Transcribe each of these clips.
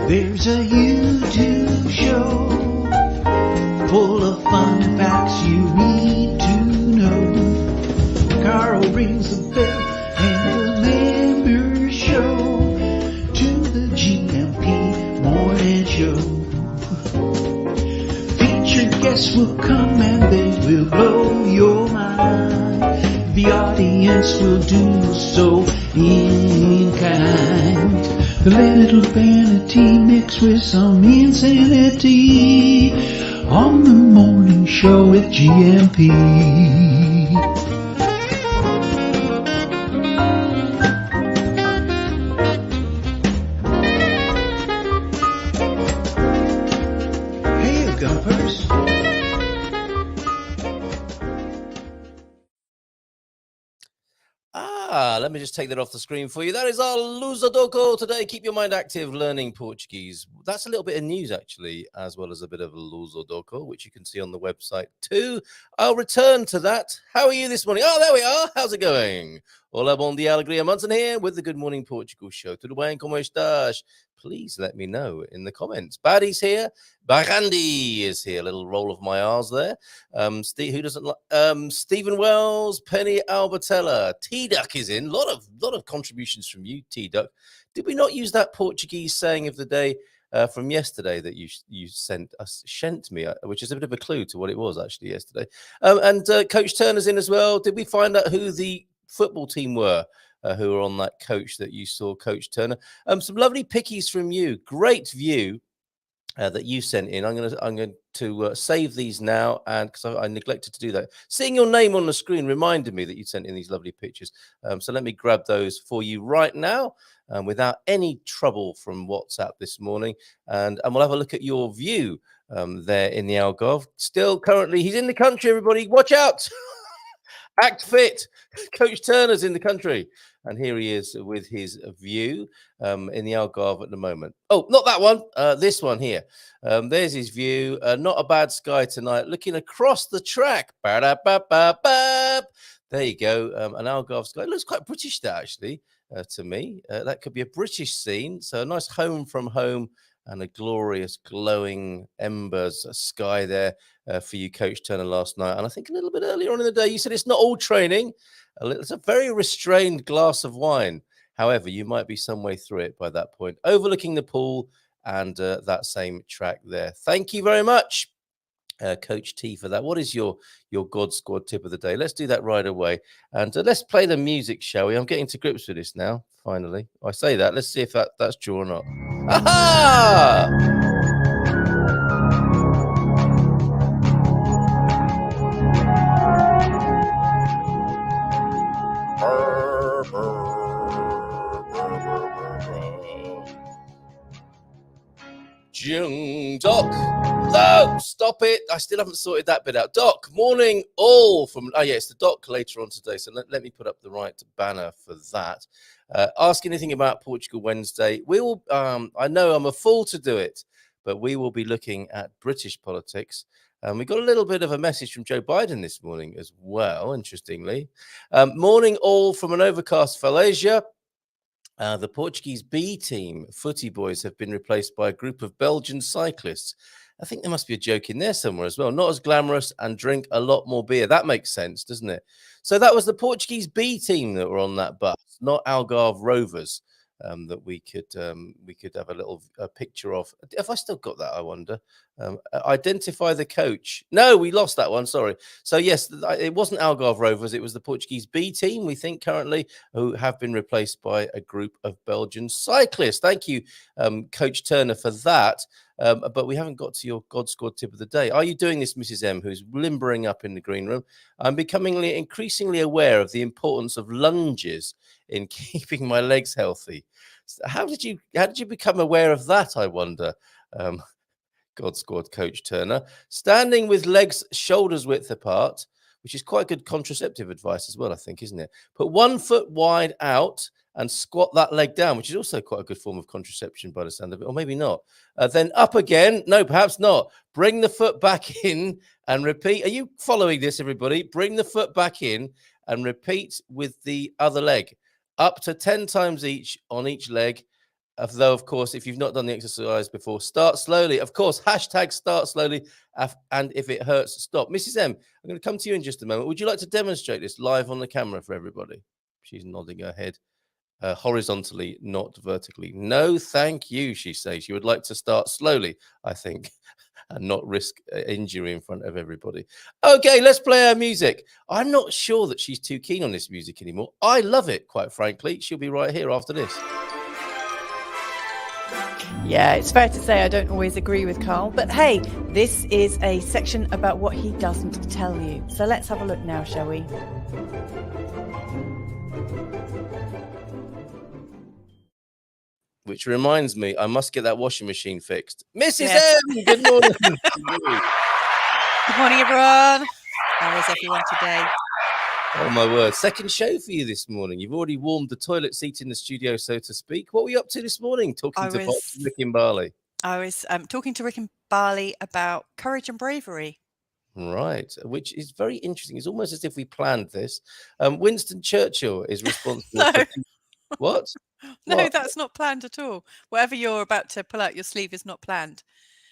There's a YouTube show full of fun facts you need to know. Carl rings the bell and the members show to the GMP morning show. Featured guests will come and they will blow your mind. The audience will do so in kind. The little vanity mixed with some insanity on the morning show with GMP. Hey, GuMPers. Let me just take that off the screen for you. That is our Luzadoko today. Keep your mind active, learning Portuguese. That's a little bit of news, actually, as well as a bit of Luzadoko, which you can see on the website too. I'll return to that. How are you this morning? Oh, there we are. How's it going? Hola, bom dia, alegria. Munson here with the Good Morning Portugal show. Tudo bem? Como estás? Please let me know in the comments. Baddie's here. Barandi is here. A little roll of my R's there. Steve, who doesn't like Stephen Wells, Penny Albertella, T-Duck is in. Lot of contributions from you, T-Duck. Did we not use that Portuguese saying of the day from yesterday that you sent me, which is a bit of a clue to what it was actually yesterday? And Coach Turner's in as well. Did we find out who the football team were who were on that coach that you saw, Coach Turner? Some lovely pickies from you. Great view that you sent in. I'm going to save these now, and because I neglected to do that. Seeing your name on the screen reminded me that you sent in these lovely pictures. So let me grab those for you right now, without any trouble from WhatsApp this morning, and we'll have a look at your view there in the Algarve. Still, currently, he's in the country. Everybody, watch out! Act fit. Coach Turner's in the country. And here he is with his view in the Algarve at the moment. Oh, not that one. This one here. There's his view. Not a bad sky tonight. Looking across the track. There you go. An Algarve sky. It looks quite British, that actually, to me. That could be a British scene. So a nice home from home and a glorious glowing embers sky there for you, Coach Turner, last night. And I think a little bit earlier on in the day, you said it's not all training. It's a very restrained glass of wine. However, you might be some way through it by that point, overlooking the pool and that same track there. Thank you very much, Coach T, for that. What is your God Squad tip of the day? Let's do that right away. And let's play the music, shall we? I'm getting to grips with this now, finally. I say that. Let's see if that's true or not. Aha! Doc, no, stop it. I still haven't sorted that bit out. Doc, morning all from, it's the Doc later on today. So let me put up the right banner for that. Ask anything about Portugal Wednesday. We will, I know I'm a fool to do it, but we will be looking at British politics. We got a little bit of a message from Joe Biden this morning as well, interestingly. Morning all from an overcast Falasia. The Portuguese B team, Footy Boys, have been replaced by a group of Belgian cyclists. I think there must be a joke in there somewhere as well. Not as glamorous and drink a lot more beer. That makes sense, doesn't it? So that was the Portuguese B team that were on that bus, not Algarve Rovers, that we could have a little picture of. Have I still got that, I wonder? Identify the coach. No, we lost that one. Sorry. So yes, it wasn't Algarve Rovers. It was the Portuguese B team, we think currently, who have been replaced by a group of Belgian cyclists. Thank you, Coach Turner, for that. But we haven't got to your God Squad tip of the day. Are you doing this, Mrs. M, who's limbering up in the green room? I'm becoming increasingly aware of the importance of lunges in keeping my legs healthy. How did you become aware of that, I wonder? God Squad Coach Turner. Standing with legs shoulders width apart, which is quite good contraceptive advice as well, I think, isn't it? Put 1 foot wide out and squat that leg down, which is also quite a good form of contraception by the sound of it, or maybe not. Then up again. No, perhaps not. Bring the foot back in and repeat. Are you following this, everybody? Bring the foot back in and repeat with the other leg. Up to 10 times each on each leg. Though, of course, if you've not done the exercise before, start slowly. Of course, hashtag start slowly. And if it hurts, stop. Mrs. M, I'm going to come to you in just a moment. Would you like to demonstrate this live on the camera for everybody? She's nodding her head horizontally, not vertically. No, thank you, she says. She would like to start slowly, I think, and not risk injury in front of everybody. Okay, let's play our music. I'm not sure that she's too keen on this music anymore. I love it, quite frankly. She'll be right here after this. Yeah, it's fair to say I don't always agree with Carl, but hey, this is a section about what he doesn't tell you. So let's have a look now, shall we? Which reminds me, I must get that washing machine fixed. Mrs. M, good morning. Good morning, everyone. How is everyone today? Oh, my word. Second show for you this morning. You've already warmed the toilet seat in the studio, so to speak. What were you up to this morning? Talking to Rick and Barley. I was talking to Rick and Barley about courage and bravery. Right, which is very interesting. It's almost as if we planned this. Winston Churchill is responsible for... What? No, what? That's not planned at all. Whatever you're about to pull out your sleeve is not planned.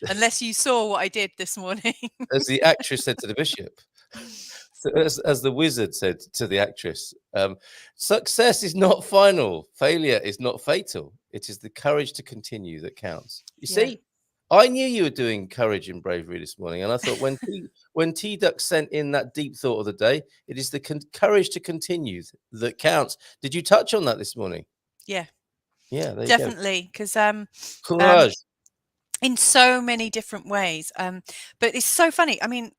Unless you saw what I did this morning. As the actress said to the bishop. As the wizard said to the actress, success is not final. Failure is not fatal. It is the courage to continue that counts. You see, I knew you were doing courage and bravery this morning. And I thought when T-Duck sent in that deep thought of the day, it is the courage to continue that counts. Did you touch on that this morning? Yeah. Yeah, there definitely. Because courage. In so many different ways. But it's so funny. I mean,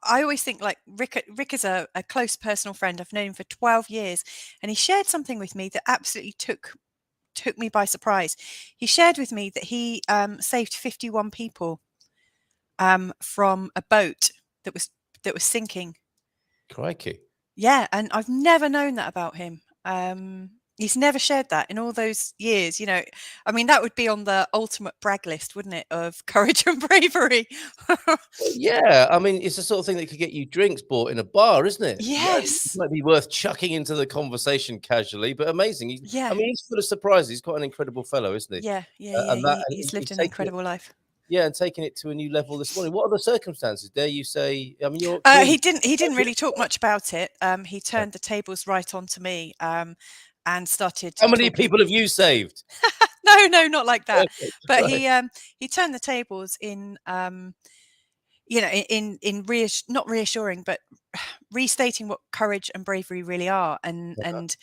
I always think like Rick is a close personal friend. I've known him for 12 years, and he shared something with me that absolutely took me by surprise. He shared with me that he saved 51 people from a boat that was sinking. Crikey. Yeah, and I've never known that about him. He's never shared that in all those years. You know, I mean, that would be on the ultimate brag list, wouldn't it, of courage and bravery? Yeah, I mean, it's the sort of thing that could get you drinks bought in a bar, isn't it? Yes. It might be worth chucking into the conversation casually, but amazing. I mean, he's full of surprises. He's quite an incredible fellow, isn't he? Yeah. He's lived an incredible life. Yeah, and taking it to a new level this morning. What are the circumstances? Dare you say? I mean, he didn't really talk much about it. He turned the tables right onto me. And started. How many people have you saved? No, not like that. But he turned the tables in, you know, not reassuring, but restating what courage and bravery really are. And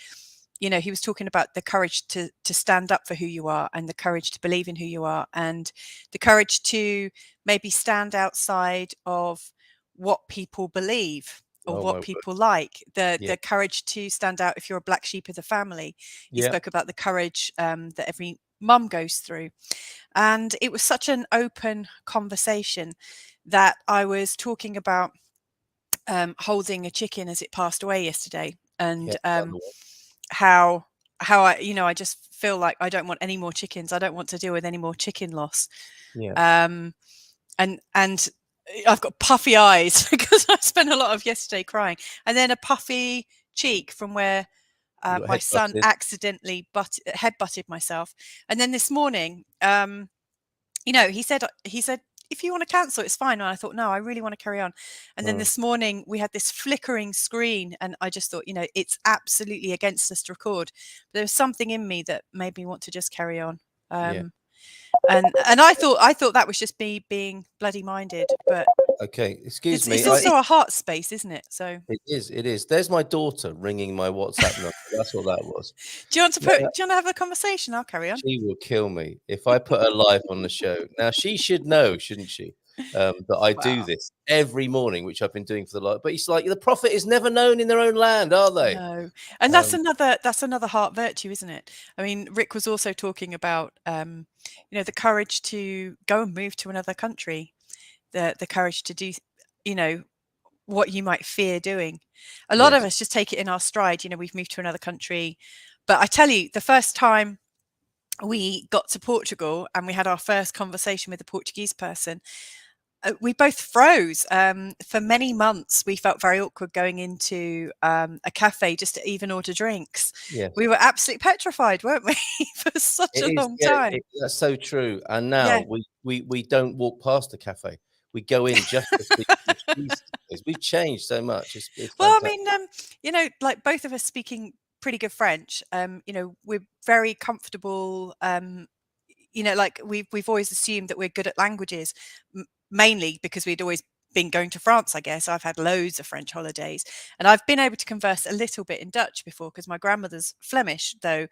you know, he was talking about the courage to stand up for who you are, and the courage to believe in who you are, and the courage to maybe stand outside of what people believe. Or what people like, the courage to stand out if you're a black sheep of the family. He spoke about the courage that every mum goes through. And it was such an open conversation that I was talking about holding a chicken as it passed away yesterday. And how I, you know, I just feel like I don't want any more chickens. I don't want to deal with any more chicken loss. And I've got puffy eyes because I spent a lot of yesterday crying, and then a puffy cheek from where my son accidentally head-butted myself. And then this morning, you know, he said, if you want to cancel, it's fine. And I thought, no, I really want to carry on. And then this morning we had this flickering screen, and I just thought, you know, it's absolutely against us to record. But there was something in me that made me want to just carry on. And I thought that was just me being bloody minded, but okay, excuse me. It's also a heart space, isn't it? So it is. There's my daughter ringing my WhatsApp number. That's what that was. Do you want to have a conversation? I'll carry on. She will kill me if I put her live on the show. Now she should know, shouldn't she? That I do this every morning, which I've been doing for the last. But it's like the prophet is never known in their own land, are they? No, and that's another heart virtue, isn't it? I mean, Rick was also talking about, you know, the courage to go and move to another country, the courage to do, you know, what you might fear doing. A lot of us just take it in our stride. You know, we've moved to another country, but I tell you, the first time we got to Portugal and we had our first conversation with a Portuguese person, we both froze. For many months, we felt very awkward going into a cafe just to even order drinks. Yes. We were absolutely petrified, weren't we, for such It a is, long yeah, time? that's so true. And Yeah. now we don't walk past a cafe. We go in just to speak Portuguese. We've changed so much. It's Well, I fantastic. mean, like both of us speaking pretty good French, we're very comfortable. Like we've always assumed that we're good at languages, mainly because we'd always been going to France, I guess. I've had loads of French holidays, and I've been able to converse a little bit in Dutch before because my grandmother's Flemish, though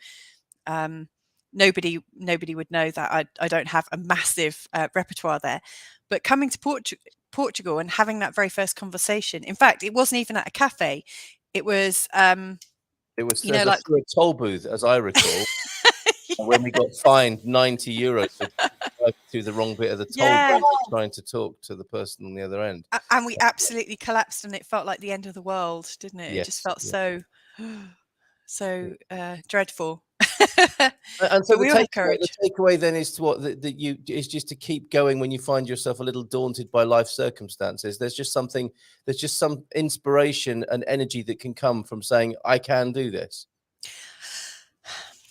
nobody would know that I don't have a massive repertoire there. But coming to Portugal and having that very first conversation, in fact, it wasn't even at a cafe. It was, It was you know, like through a toll booth, as I recall, when we got fined €90 for driving through the wrong bit of the toll yeah. booth and trying to talk to the person on the other end. And we absolutely collapsed, and it felt like the end of the world, didn't it? It just Yes, felt yes. so dreadful. And so But we all have the courage. takeaway then is to what that you is just to keep going when you find yourself a little daunted by life circumstances. There's just some inspiration and energy that can come from saying, I can do this.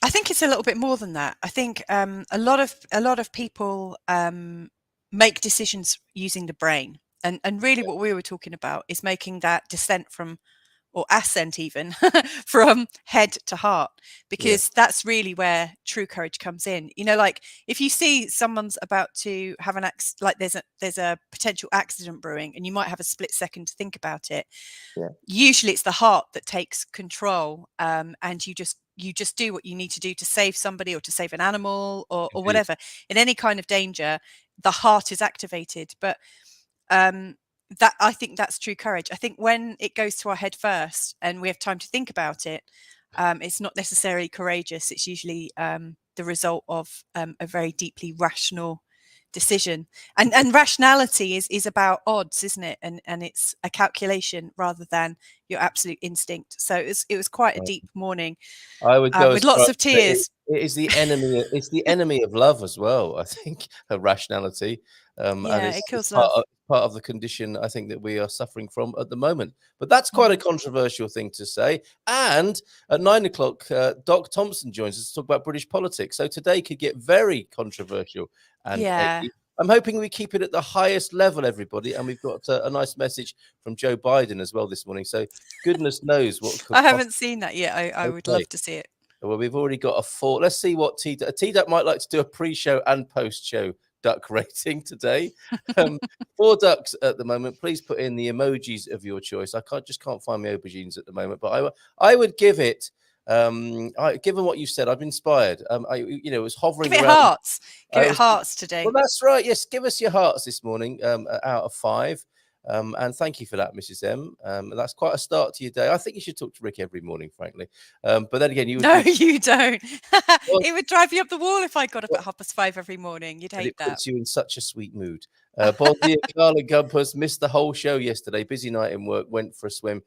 I think it's a little bit more than that. I think a lot of people make decisions using the brain, and really what we were talking about is making that descent from, or ascent even, from head to heart, because that's really where true courage comes in. Like if you see someone's about to have an accident, like there's a potential accident brewing, and you might have a split second to think about it. Yeah. Usually it's the heart that takes control, and you just do what you need to do to save somebody or to save an animal or whatever. In any kind of danger, the heart is activated. But that, I think that's true courage. I think when it goes to our head first and we have time to think about it, it's not necessarily courageous. It's usually the result of a very deeply rational decision. And rationality is about odds, isn't it? And it's a calculation rather than your absolute instinct. So it was quite a deep morning, I would go with as far lots as of to say tears. it is the enemy. It's the enemy of love as well. I think rationality, and Yeah, it it's kills love. part of the condition I think that we are suffering from at the moment. But that's quite a controversial thing to say. And at 9 o'clock, Doc Thompson joins us to talk about British politics. So today could get very controversial and Yeah. edgy. I'm hoping we keep it at the highest level, everybody. And we've got a nice message from Joe Biden as well this morning. So goodness knows what could I haven't seen that yet. I would Okay. love to see it. Well, we've already got a 4. Let's see what T-Duck might like to do a pre-show and post-show duck rating today. 4 ducks at the moment. Please put in the emojis of your choice. I just can't find my aubergines at the moment, but I would give it. Given what you said, I've been inspired. It was hovering Give it around. hearts. Give it hearts today. Well, that's right. Yes, give us your hearts this morning. Out of 5. And thank you for that, Mrs. M. That's quite a start to your day. I think you should talk to Rick every morning, frankly. But then again, No, you don't. It would drive you up the wall if I got up at 5:30 every morning. You'd hate it that. puts you in such a sweet mood. Bon dia, Carla Gumpers missed the whole show yesterday. Busy night in work, went for a swim.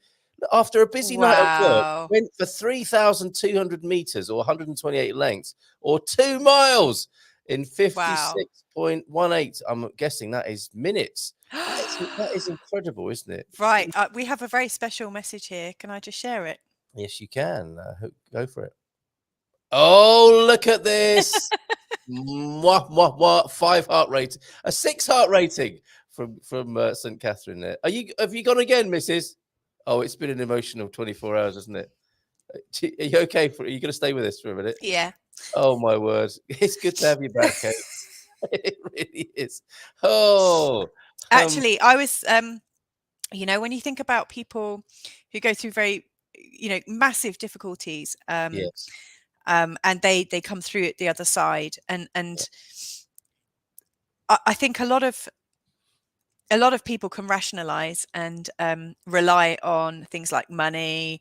After a busy night at work, went for 3,200 meters or 128 lengths or 2 miles in 56.18. I'm guessing that is minutes. That is incredible, isn't it? Right. We have a very special message here. Can I just share it? Yes, you can. Go for it. Oh, look at this. Mwah, mwah, mwah. 5 heart rating. A 6 heart rating from St. Catherine there. Have you gone again, Mrs.? Oh, it's been an emotional 24 hours, hasn't it? Are you okay? Are you going to stay with us for a minute? Yeah. Oh, my word. It's good to have you back, Kate. It really is. Oh. Actually, I was, when you think about people who go through very, massive difficulties, Yes. and they come through it the other side, and I think a lot of people can rationalize and rely on things like money,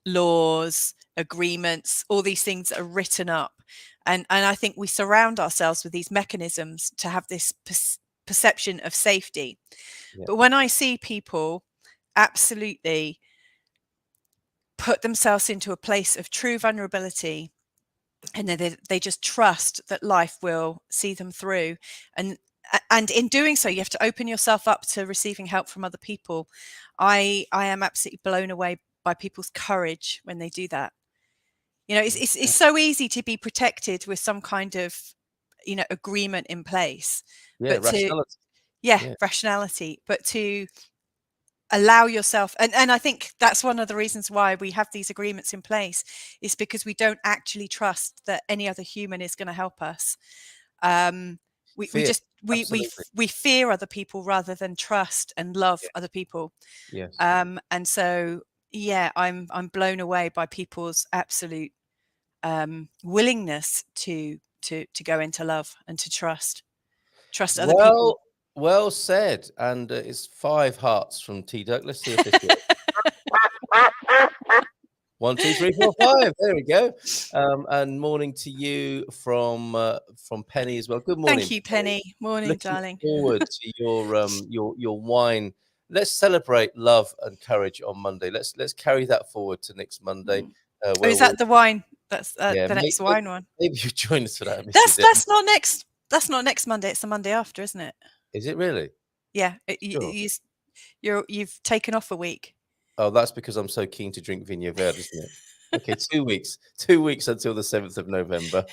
laws, agreements, all these things that are written up, and I think we surround ourselves with these mechanisms to have this perception of safety. But when I see people absolutely put themselves into a place of true vulnerability, and then they just trust that life will see them through, and and in doing so, you have to open yourself up to receiving help from other people. I am absolutely blown away by people's courage when they do that. You know, it's so easy to be protected with some kind of, you know, agreement in place, but rationality. rationality, but to allow yourself, and I think that's one of the reasons why we have these agreements in place, is because we don't actually trust that any other human is going to help us. We fear other people rather than trust and love other people. Yes. And so I'm blown away by people's absolute willingness to go into love and to trust other people. Well said. And it's 5 hearts from T Duck. Let's see if this works. 1, 2, 3, 4, 5. There we go. And morning to you from Penny as well. Good morning. Thank you, Penny. Morning, Looking darling. forward to your wine. Let's celebrate love and courage on Monday. Let's carry that forward to next Monday. Is that the wine? That's the next wine one. Maybe you join us for that. That's not next. That's not next Monday. It's the Monday after, isn't it? Is it really? Yeah. Sure. You've taken off a week. Oh, that's because I'm so keen to drink Vinho Verde, isn't it? Okay, 2 weeks. 2 weeks until the 7th of November.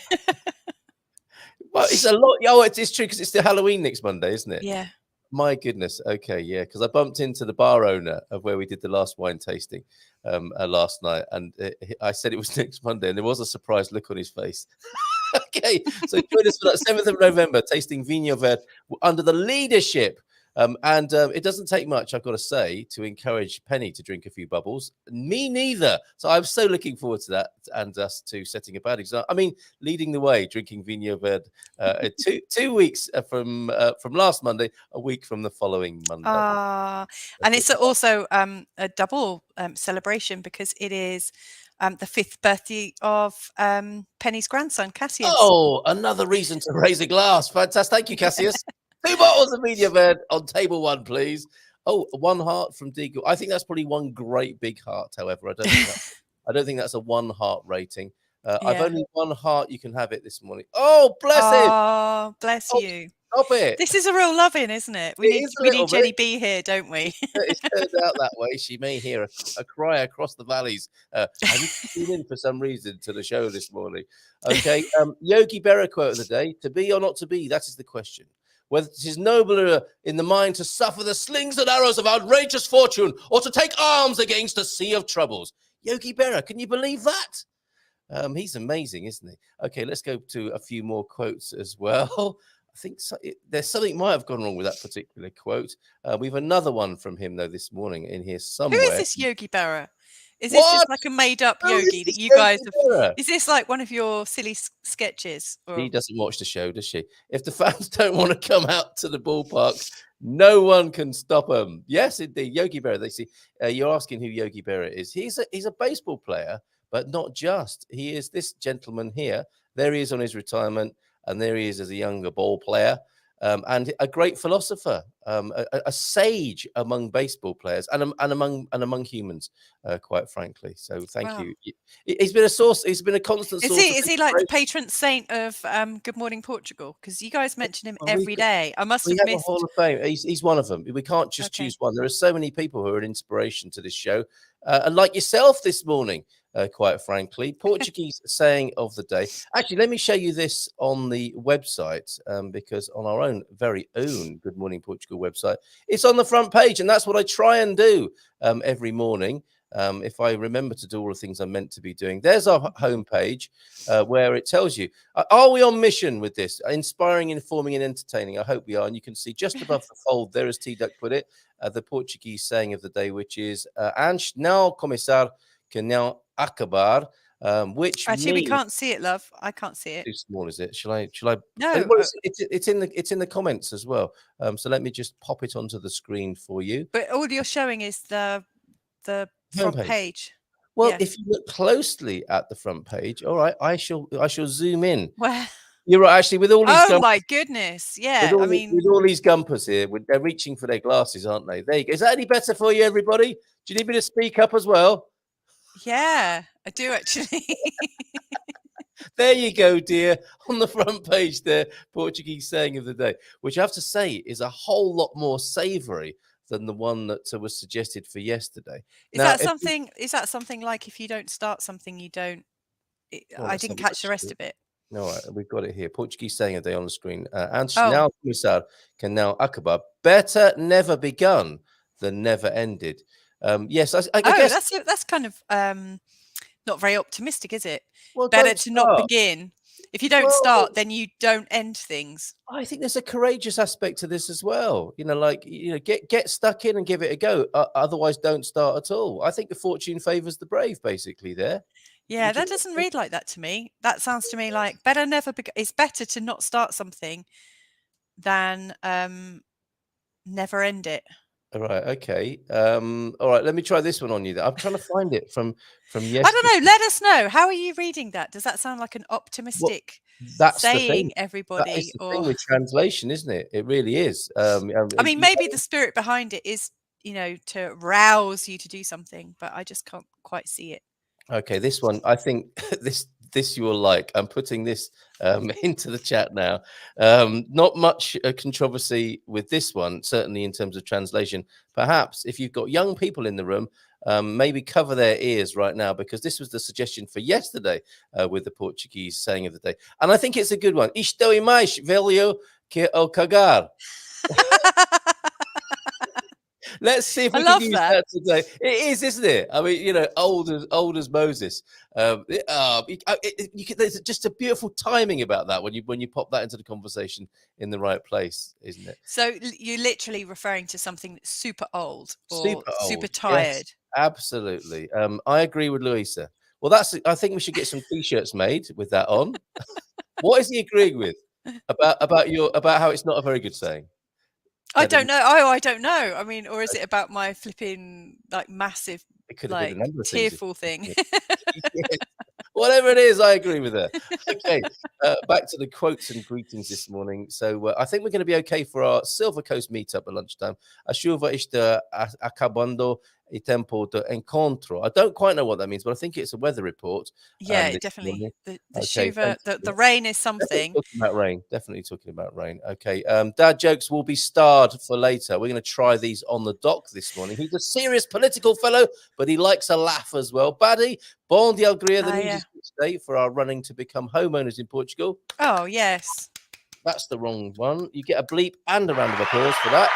Well, it's a lot. Oh, it's true because it's the Halloween next Monday, isn't it? Yeah. My goodness. Okay, yeah. Because I bumped into the bar owner of where we did the last wine tasting last night, and I said it was next Monday, and there was a surprised look on his face. Okay, so join us for that 7th of November, tasting Vinho Verde under the leadership. And it doesn't take much, I've got to say, to encourage Penny to drink a few bubbles. Me neither. So I'm so looking forward to that and us to setting a bad example. I mean, leading the way, drinking Vinho Verde 2 weeks from last Monday, a week from the following Monday. And it's also a double celebration because it is the 5th birthday of Penny's grandson, Cassius. Oh, another reason to raise a glass. Fantastic. Thank you, Cassius. 2 bottles of Vinho Verde on table 1, please. Oh, 1 heart from Deagle. I think that's probably one great big heart. However, I don't think that's a 1 heart rating. I've only 1 heart. You can have it this morning. Oh, bless him. Oh, bless you. Stop it. This is a real loving, isn't it? We need Jenny B here, don't we? It's turned out that way. She may hear a cry across the valleys. I need to tune in for some reason to the show this morning. Okay. Yogi Berra quote of the day: "To be or not to be, that is the question. Whether it is nobler in the mind to suffer the slings and arrows of outrageous fortune or to take arms against a sea of troubles." Yogi Berra, can you believe that? He's amazing, isn't he? Okay, let's go to a few more quotes as well. I think there's something might have gone wrong with that particular quote. We have another one from him, though, this morning in here somewhere. Who is this Yogi Berra? Is this just like a made-up yogi that you guys have? Is this like one of your silly sketches? Or? He doesn't watch the show, does she? If the fans don't want to come out to the ballpark, no one can stop them. Yes, indeed. Yogi Berra. They see. You're asking who Yogi Berra is. He's a baseball player, but not just. He is this gentleman here. There he is on his retirement, and there he is as a younger ball player. And a great philosopher, a sage among baseball players and among humans, quite frankly. So thank you. He's been a source. He's been a constant source. Is he like the patron saint of Good Morning Portugal? Because you guys mention him every day. I must have missed. A Hall of Fame. He's one of them. We can't just choose one. There are so many people who are an inspiration to this show, and like yourself this morning. Quite frankly, Portuguese saying of the day. Actually, let me show you this on the website because on our own very own Good Morning Portugal website, it's on the front page, and that's what I try and do every morning. If I remember to do all the things I'm meant to be doing. There's our homepage where it tells you, are we on mission with this? Inspiring, informing, and entertaining. I hope we are. And you can see just above the fold there, as T-Duck put it, the Portuguese saying of the day, which is antes não começar que não acabar, which actually means, we can't see it, love. I can't see it. Too small, is it? Shall I? No, it's in the comments as well. So let me just pop it onto the screen for you. But all you're showing is the front page. Well, if you look closely at the front page, all right, I shall zoom in. Well, you're right, actually, with all these. Oh my goodness! Yeah, with all these GuMPers here, they're reaching for their glasses, aren't they? There you go. Is that any better for you, everybody? Do you need me to speak up as well? Yeah, I do actually. There you go, dear. On the front page there, Portuguese saying of the day, which I have to say is a whole lot more savoury than the one that was suggested for yesterday. Is that something? Is that something like if you don't start something, you don't? I didn't catch the rest of it. No, we've got it here. Portuguese saying a day on the screen. Antes Oh. now começar que não acabar. Better never begun than never ended. Yes, I guess that's kind of not very optimistic, is it? Well, better don't to not start. begin. If you don't start, then you don't end things. I think there's a courageous aspect to this as well. Get stuck in and give it a go. Otherwise, don't start at all. I think the fortune favors the brave, basically. There. Yeah, that doesn't read like that to me. That sounds to me like better never. It's better to not start something than never end it. All right. Okay. All right. Let me try this one on you. I'm trying to find it from yesterday. I don't know. Let us know. How are you reading that? Does that sound like an optimistic that's saying, the thing. everybody? That is the thing with translation, isn't it? It really is. I mean, maybe the spirit behind it is, to rouse you to do something, but I just can't quite see it. Okay, this one, I think this you will like. I'm putting this into the chat now. Not much controversy with this one, certainly in terms of translation. Perhaps if you've got young people in the room, maybe cover their ears right now, because this was the suggestion for yesterday with the Portuguese saying of the day. And I think it's a good one. Isto é mais velho que o cagar. Let's see if we can use that today. It is, isn't it? I mean, old as Moses. There's just a beautiful timing about that when you pop that into the conversation in the right place, isn't it? So you're literally referring to something that's super old or super tired. Yes, absolutely. I agree with Louisa. Well, I think we should get some T-shirts made with that on. What is he agreeing with about how it's not a very good saying? I don't know. Oh, I don't know. I mean, or is it about my flipping massive, it could have been a number of tearful thing? Yes. Whatever it is, I agree with her. Okay, back to the quotes and greetings this morning. So I think we're going to be okay for our Silver Coast meetup at lunchtime. A chuva está acabando e tempo de encontro. I don't quite know what that means, but I think it's a weather report. Yeah, definitely. The chuva, the rain is something. Definitely talking about rain. Okay, dad jokes will be starred for later. We're going to try these on the dock this morning. He's a serious political fellow, but he likes a laugh as well. Buddy, bon dia alegria, the news is today for our running to become homeowners in Portugal. Oh, yes. That's the wrong one. You get a bleep and a round of applause for that.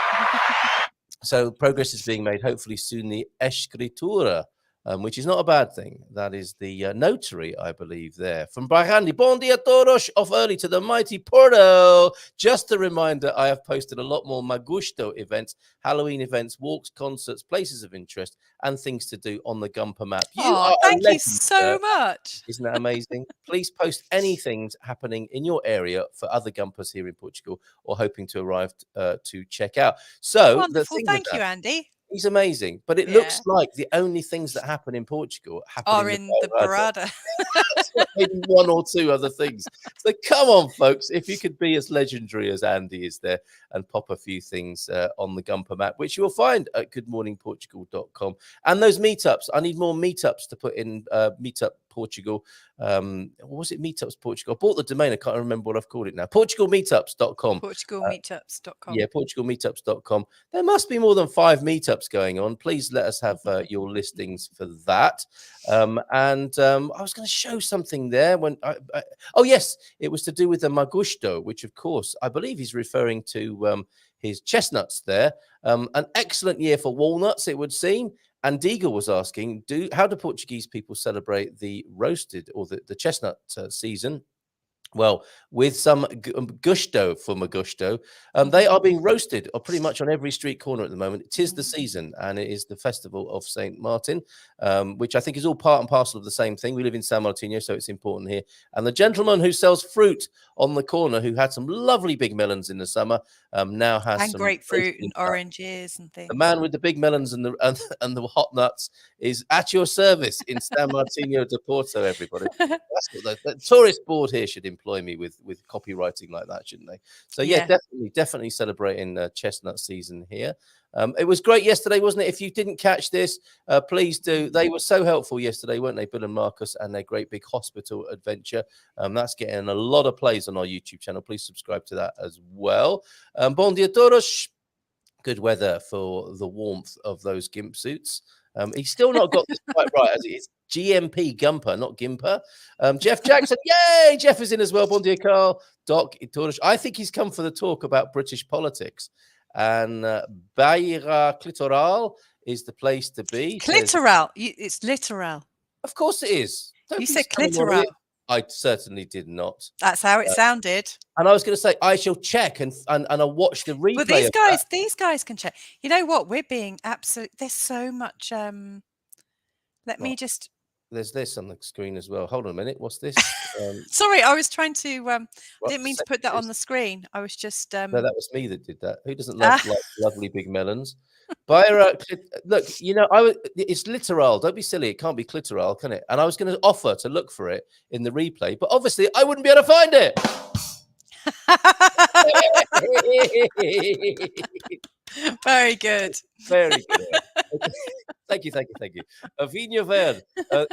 So progress is being made. Hopefully soon the escritura, which is not a bad thing. That is the notary, I believe, there. From Bragandi, bon dia todos, off early to the mighty Porto. Just a reminder, I have posted a lot more Magusto events, Halloween events, walks, concerts, places of interest, and things to do on the GuMPer map. Thank you so much. Isn't that amazing? Please post anything happening in your area for other GuMPers here in Portugal or hoping to arrive to check out. So, wonderful. Thank you, Andy. He's amazing, but it looks like the only things that happen in Portugal happen in the Barada. Maybe one or two other things. So come on, folks, if you could be as legendary as Andy is there and pop a few things on the GuMPer map, which you will find at goodmorningportugal.com. And those meetups, I need more meetups to put in Meetup Portugal. What was it? Meetups Portugal. I bought the domain. I can't remember what I've called it now. PortugalMeetups.com. PortugalMeetups.com. Yeah, PortugalMeetups.com. There must be more than 5 meetups going on. Please let us have your listings for that. I was going to show something there when oh yes, it was to do with the Magusto, which of course I believe he's referring to his chestnuts there. An excellent year for walnuts, it would seem. And Diga was asking, how do Portuguese people celebrate the roasted or the chestnut season? Well, with some gusto for Magusto, they are being roasted pretty much on every street corner at the moment. It is the season, and it is the festival of Saint Martin, which I think is all part and parcel of the same thing. We live in San Martino, so it's important here. And the gentleman who sells fruit on the corner, who had some lovely big melons in the summer, now has some grapefruit and oranges and things. The man with the big melons and the hot nuts is at your service in San Martino de Porto, everybody. That's what the tourist board here should employ me with copywriting like that, shouldn't they? So yeah, definitely celebrating chestnut season here. It was great yesterday, wasn't it? If you didn't catch this, please do. They were so helpful yesterday, weren't they, Bill and Marcus, and their great big hospital adventure. That's getting a lot of plays on our YouTube channel. Please subscribe to that as well. Bon dia todos. Good weather for the warmth of those GIMP suits. He's still not got this quite right, as it is. GMP GuMPer, not GIMPer. Jeff Jackson, yay! Jeff is in as well. Bon dia, Carl. Doc, I think he's come for the talk about British politics. And Beira Clitoral is the place to be. Clitoral. It's literal. Of course it is. You said clitoral. I certainly did not. That's how it sounded. And I was going to say, I shall check and I'll watch the replay. But these guys can check. You know what? We're being absolute. There's so much. There's this on the screen as well. Hold on a minute. What's this? Sorry, I was trying to. I didn't mean to put that on the screen. I was just. No, that was me that did that. Who doesn't love like, lovely big melons? Byra, look, it's literal. Don't be silly. It can't be clitoral, can it? And I was going to offer to look for it in the replay, but obviously I wouldn't be able to find it. Very good. Very good. Thank you. Vinho Verde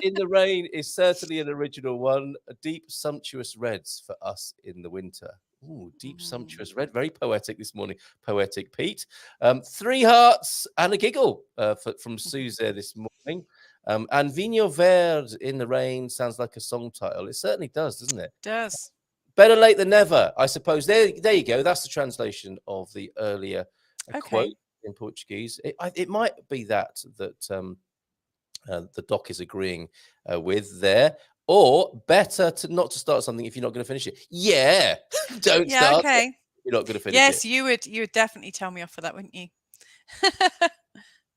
in the rain is certainly an original one. A deep, sumptuous reds for us in the winter. Ooh, deep, sumptuous red. Very poetic this morning. Poetic Pete. 3 hearts and a giggle from Suze this morning. And Vinho Verde in the rain sounds like a song title. It certainly does, doesn't it? It does. Better late than never, I suppose. There you go. That's the translation of the earlier quote in Portuguese. It might be that the doc is agreeing with there. Or better not to start something if you're not going to finish it. Yeah, don't start. Okay. You're not going to finish it. Yes, you would definitely tell me off for that, wouldn't you?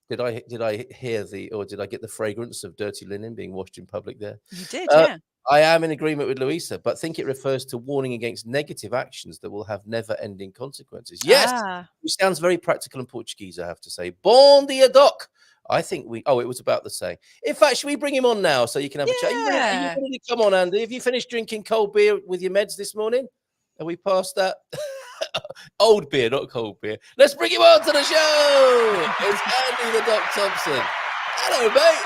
Did I hear or did I get the fragrance of dirty linen being washed in public there? You did, yeah. I am in agreement with Louisa, but think it refers to warning against negative actions that will have never-ending consequences. Yes, which sounds very practical in Portuguese, I have to say. Bon dia, Doc. I think it was about the same. In fact, should we bring him on now so you can have a chat? Are you ready to come on, Andy? Have you finished drinking cold beer with your meds this morning? Are we past that? Old beer, not cold beer. Let's bring him on to the show. It's Andy the Doc Thompson. Hello, mate.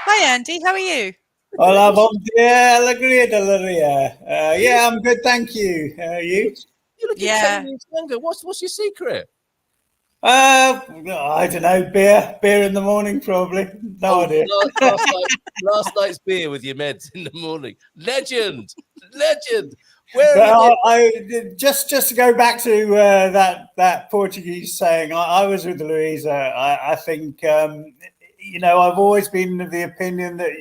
Hi, Andy. How are you? Hola, bom dia, alegria de Leiria. Yeah, I'm good, thank you. You? You look 10 years younger. What's your secret? I don't know, beer in the morning, probably. No idea. Last night's beer with your meds in the morning. Legend. Just to go back to that Portuguese saying, I was with Louisa. I think I've always been of the opinion that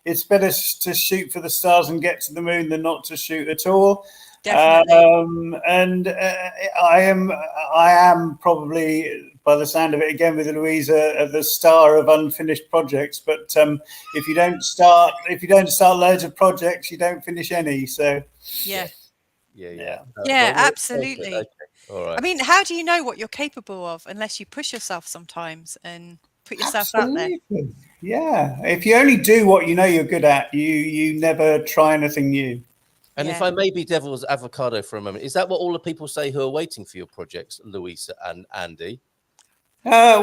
it's better to shoot for the stars and get to the moon than not to shoot at all. Definitely. I am probably, by the sound of it, again with Louisa, the star of unfinished projects. But if you don't start loads of projects, you don't finish any. So yeah, absolutely. Okay. All right. I mean, how do you know what you're capable of unless you push yourself sometimes and put yourself out there? Yeah, if you only do what you know you're good at, you never try anything new. And if I may be devil's avocado for a moment, is that what all the people say who are waiting for your projects, Louisa and Andy? Yeah,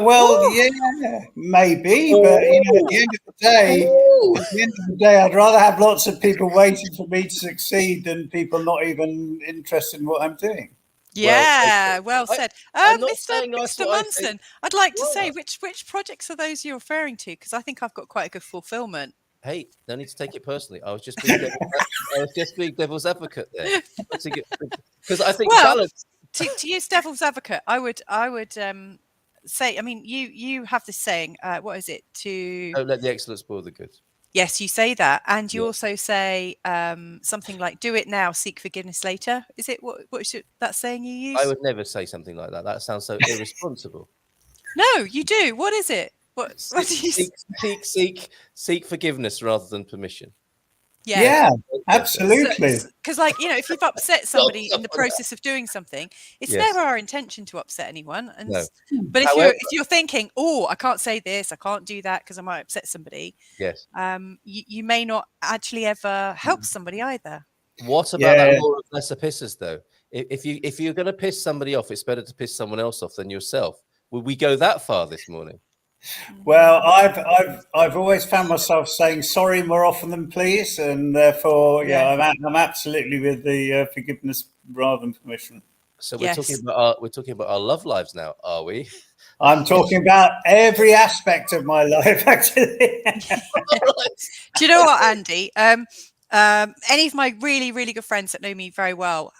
maybe, but at the end of the day, I'd rather have lots of people waiting for me to succeed than people not even interested in what I'm doing. Yeah, well said. Mr. Munson, I'd like to say which projects are those you're referring to? Because I think I've got quite a good fulfillment. Hey, no need to take it personally. I was just being devil's advocate there. Because I think balance. To use devil's advocate, I would say. I mean, you have this saying. What is it? Don't let the excellent spoil the good. Yes, you say that, and you also say something like "Do it now, seek forgiveness later." Is it what is that saying you use? I would never say something like that. That sounds so irresponsible. No, you do. What is it? What do you seek forgiveness rather than permission. Yeah, absolutely. Because, if you've upset somebody in the process of doing something, it's never our intention to upset anyone. And but if you're thinking, "Oh, I can't say this, I can't do that because I might upset somebody," yes, you may not actually ever help somebody either. What about that law of lesser pisses, though? If you're going to piss somebody off, it's better to piss someone else off than yourself. Would we go that far this morning? Well, I've always found myself saying sorry more often than please, and therefore, I'm absolutely with the forgiveness rather than permission. So we're talking about our love lives now, are we? I'm talking about every aspect of my life, actually. Do you know what, Andy? Any of my really, really good friends that know me very well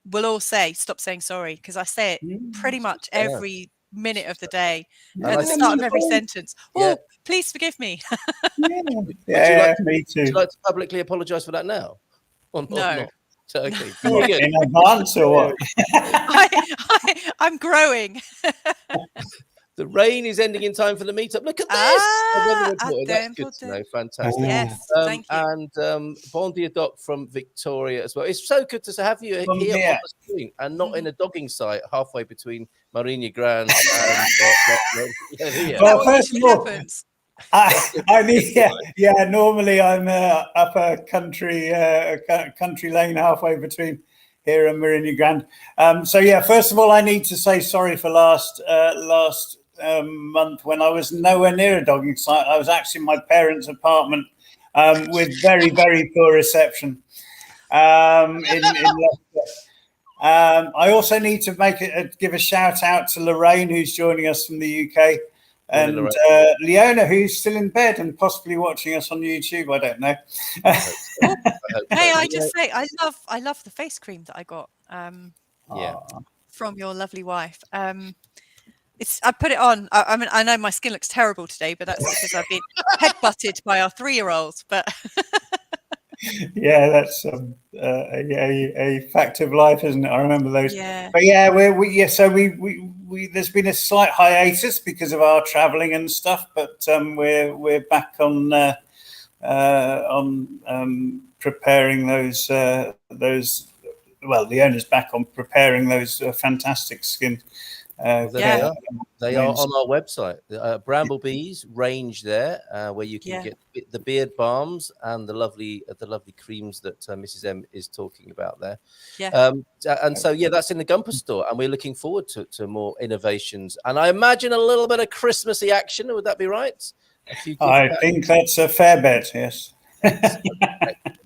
will all say, stop saying sorry, because I say it pretty much every minute of the day. At the start of every sentence. Oh, please forgive me. Me too. Would you like to publicly apologise for that now? Or No. Not? Okay. In advance or what? I'm growing. The rain is ending in time for the meetup. Look at this. That's good to know. Fantastic. Yes, thank you. And bon dia doc from Victoria as well. It's so good to have you here on the screen and not in a dogging site halfway between Marinha Grande and Well, first of all, normally I'm up a country lane halfway between here and Marinha Grande. First of all, I need to say sorry for last month when I was nowhere near a dogging site. I was actually in my parents' apartment with very, very poor reception in Leicester. I also need to give a shout out to Lorraine, who's joining us from the UK. And Leona, who's still in bed and possibly watching us on YouTube. I don't know. Hey, I just say I love the face cream that I got from your lovely wife. I put it on. I mean, I know my skin looks terrible today, but that's because I've been headbutted by our 3-year-olds. But yeah, that's a fact of life, isn't it? I remember those. Yeah. But we there's been a slight hiatus because of our travelling and stuff, but we're back on preparing those. Well, the owner's back on preparing those fantastic skin. They are on our website. Bramblebees range there, where you can get the beard balms and the lovely creams that Mrs. M is talking about there. That's in the GuMPer store, and we're looking forward to more innovations. And I imagine a little bit of Christmassy action. Would that be right? I think that's a fair bet. Yes.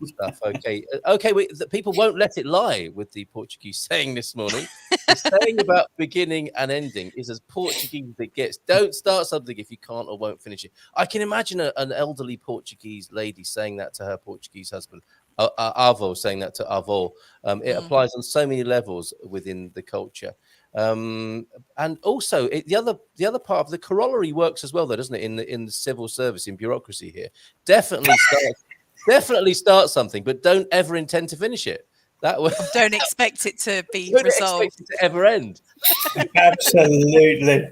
Stuff. Okay. The people won't let it lie with the Portuguese saying this morning. The saying about beginning and ending is as Portuguese as it gets. Don't start something if you can't or won't finish it. I can imagine an elderly Portuguese lady saying that to her Portuguese husband. Avó saying that to avó. It applies on so many levels within the culture. And also the other part of the corollary works as well, though, doesn't it? In the civil service, in bureaucracy here, definitely start something, but don't ever intend to finish it. Don't expect it to be resolved. Expect it to ever end. Absolutely.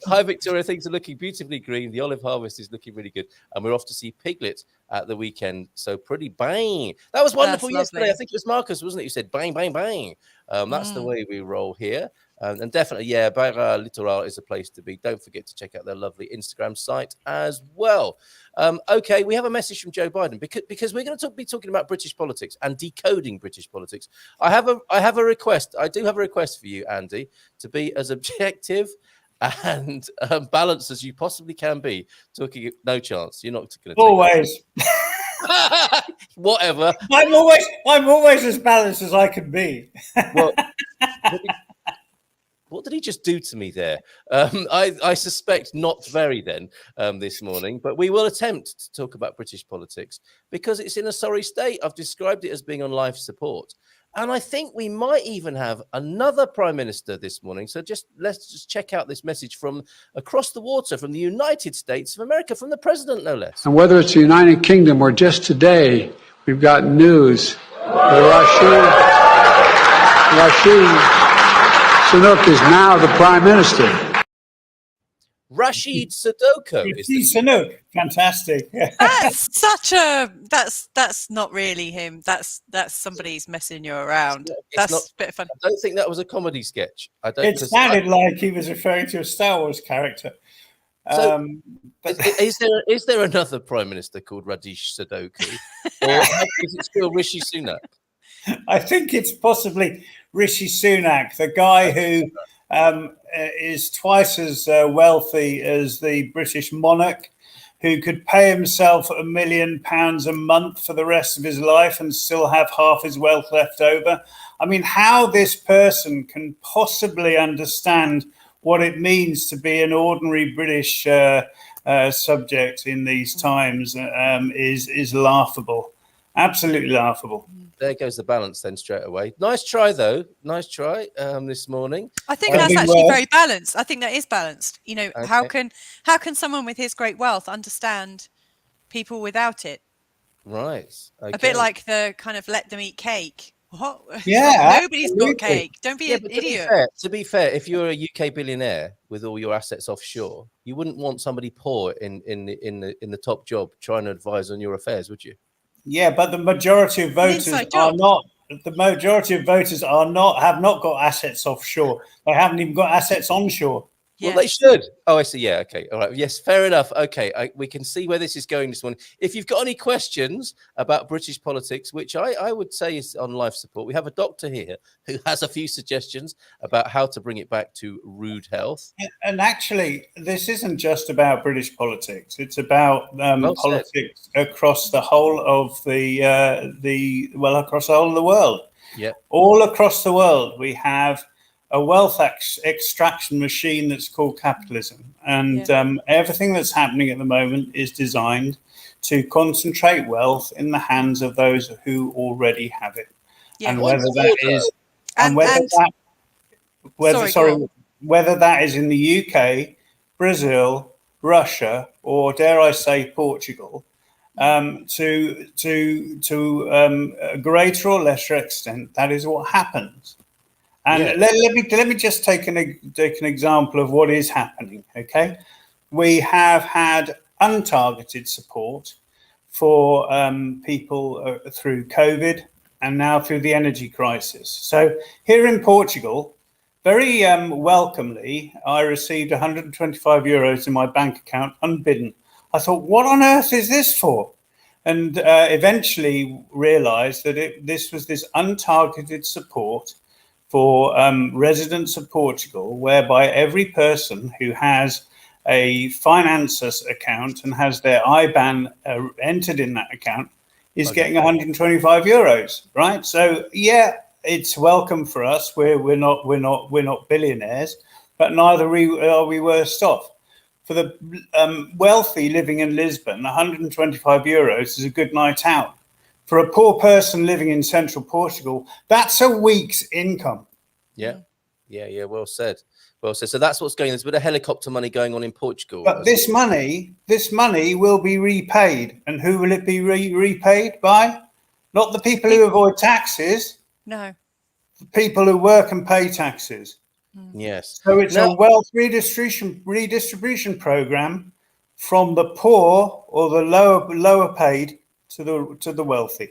Hi, Victoria. Things are looking beautifully green. The olive harvest is looking really good, and we're off to see Piglet at the weekend. So pretty bang! That was wonderful yesterday. I think it was Marcus, wasn't it? You said bang, bang, bang. That's the way we roll here. And definitely, Beira Litoral is a place to be. Don't forget to check out their lovely Instagram site as well. Okay, we have a message from Joe Biden because we're going to be talking about British politics and decoding British politics. I have a request. I do have a request for you, Andy, to be as objective and balanced as you possibly can be. Talking, no chance. You're not going to always. Whatever. I'm always as balanced as I can be. Well. What did he just do to me there? I suspect not very then this morning, but we will attempt to talk about British politics because it's in a sorry state. I've described it as being on life support. And I think we might even have another Prime Minister this morning. So let's just check out this message from across the water, from the United States of America, from the President, no less. And whether it's the United Kingdom or just today, we've got news that Rashid Sunak is now the Prime Minister. Rashid Sudoku. Sunak, fantastic. That's not really him. That's somebody's messing you around. That's a bit of fun. I don't think that was a comedy sketch. It sounded like he was referring to a Star Wars character. So, is there another Prime Minister called Radish Sudoku, or is it still Rishi Sunak? I think it's possibly Rishi Sunak, the guy who is twice as wealthy as the British monarch, who could pay himself £1 million a month for the rest of his life and still have half his wealth left over. I mean, how this person can possibly understand what it means to be an ordinary British subject in these times is laughable. Absolutely laughable. There goes the balance then straight away. Nice try, though. Nice try this morning. I think that's actually very balanced. I think that is balanced. You know, Okay. how can someone with his great wealth understand people without it? Right. Okay. A bit like the kind of let them eat cake. What? Yeah, Nobody's got cake. Don't be an idiot. To be fair, if you're a UK billionaire with all your assets offshore, you wouldn't want somebody poor in the top job trying to advise on your affairs, would you? Yeah, but the majority of voters are not. The majority of voters have not got assets offshore. They haven't even got assets onshore. Yes. Well, they should. Oh, I see. Yeah. Okay. All right. Yes. Fair enough. Okay. We can see where this is going this morning. If you've got any questions about British politics, which I would say is on life support, we have a doctor here who has a few suggestions about how to bring it back to rude health. And actually, this isn't just about British politics. It's about politics across the whole of across the whole of the world. Yeah. All across the world, we have a wealth extraction machine that's called capitalism. And everything that's happening at the moment is designed to concentrate wealth in the hands of those who already have it. Yeah. And whether that is whether that is in the UK, Brazil, Russia, or dare I say Portugal, to a greater or lesser extent, that is what happens. And let me just take an example of what is happening. Okay, we have had untargeted support for people through COVID and now through the energy crisis. So here in Portugal, very welcomely, I received €125 in my bank account unbidden. I thought, what on earth is this for? And eventually realised that this was this untargeted support for residents of Portugal, whereby every person who has a finances account and has their IBAN entered in that account is getting €125, right? So yeah, it's welcome for us. We're not billionaires, but neither are we worse off. For the wealthy living in Lisbon, €125 is a good night out. For a poor person living in central Portugal, that's a week's income. Yeah. Well said. Well said. So that's what's going on. There's a bit of helicopter money going on in Portugal. But this money will be repaid. And who will it be repaid by? Not the people who avoid taxes. No. The people who work and pay taxes. Yes. So it's a wealth redistribution program from the poor or the lower paid to the wealthy.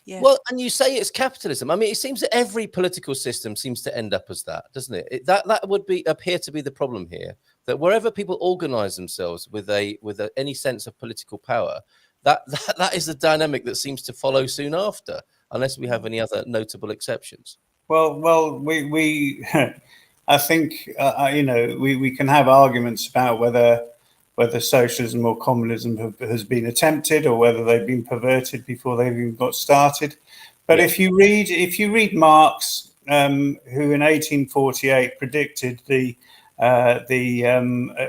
Yeah. Well, and you say it's capitalism. I mean, it seems that every political system seems to end up as that, doesn't it? That would appear to be the problem here. That wherever people organise themselves with any sense of political power, that is the dynamic that seems to follow soon after, unless we have any other notable exceptions. Well, we I think we can have arguments about whether socialism or communism has been attempted or whether they've been perverted before they've even got started. But if you read Marx, who in 1848 predicted the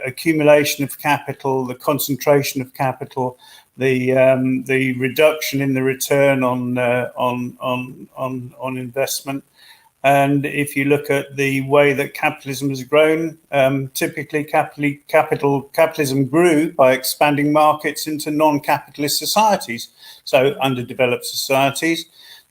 accumulation of capital, the concentration of capital, the reduction in the return on investment. And if you look at the way that capitalism has grown, typically capitalism grew by expanding markets into non-capitalist societies, so underdeveloped societies,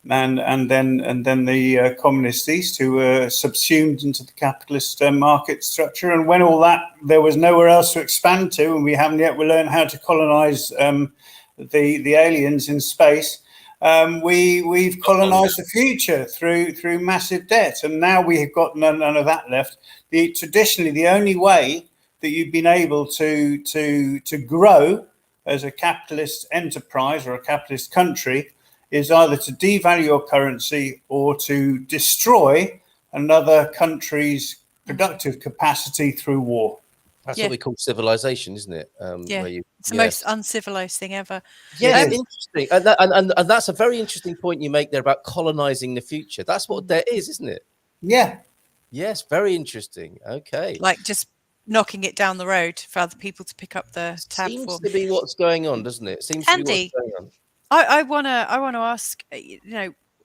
and then the communist East, who were subsumed into the capitalist market structure. And when all that, there was nowhere else to expand to, and we haven't yet learned how to colonize the aliens in space. We've colonized the future through massive debt, and now we have got none of that left. Traditionally, the only way that you've been able to grow as a capitalist enterprise or a capitalist country is either to devalue your currency or to destroy another country's productive capacity through war. That's Yeah. what we call civilization, isn't it? Yeah. Where It's the most uncivilized thing ever. Yeah, It is. interesting. And that's a very interesting point you make there about colonizing the future. That's what there is, isn't it? Yeah. Yes, very interesting. Okay. Like just knocking it down the road for other people to pick up the tab Seems for. to be what's going on, doesn't it? Seems to be what's Andy, going on. I wanna ask,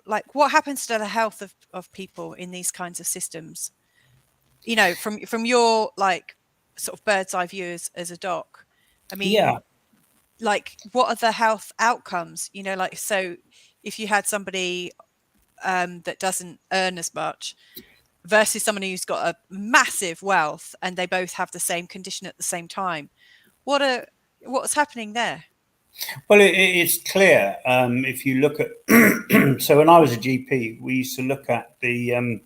like what happens to the health of people in these kinds of systems? From your like sort of bird's eye view as a doc. I mean, Yeah. like what are the health outcomes? Like so if you had somebody that doesn't earn as much versus somebody who's got a massive wealth and they both have the same condition at the same time, what's happening there? Well, it's clear. If you look at, so when I was a GP, we used to look at the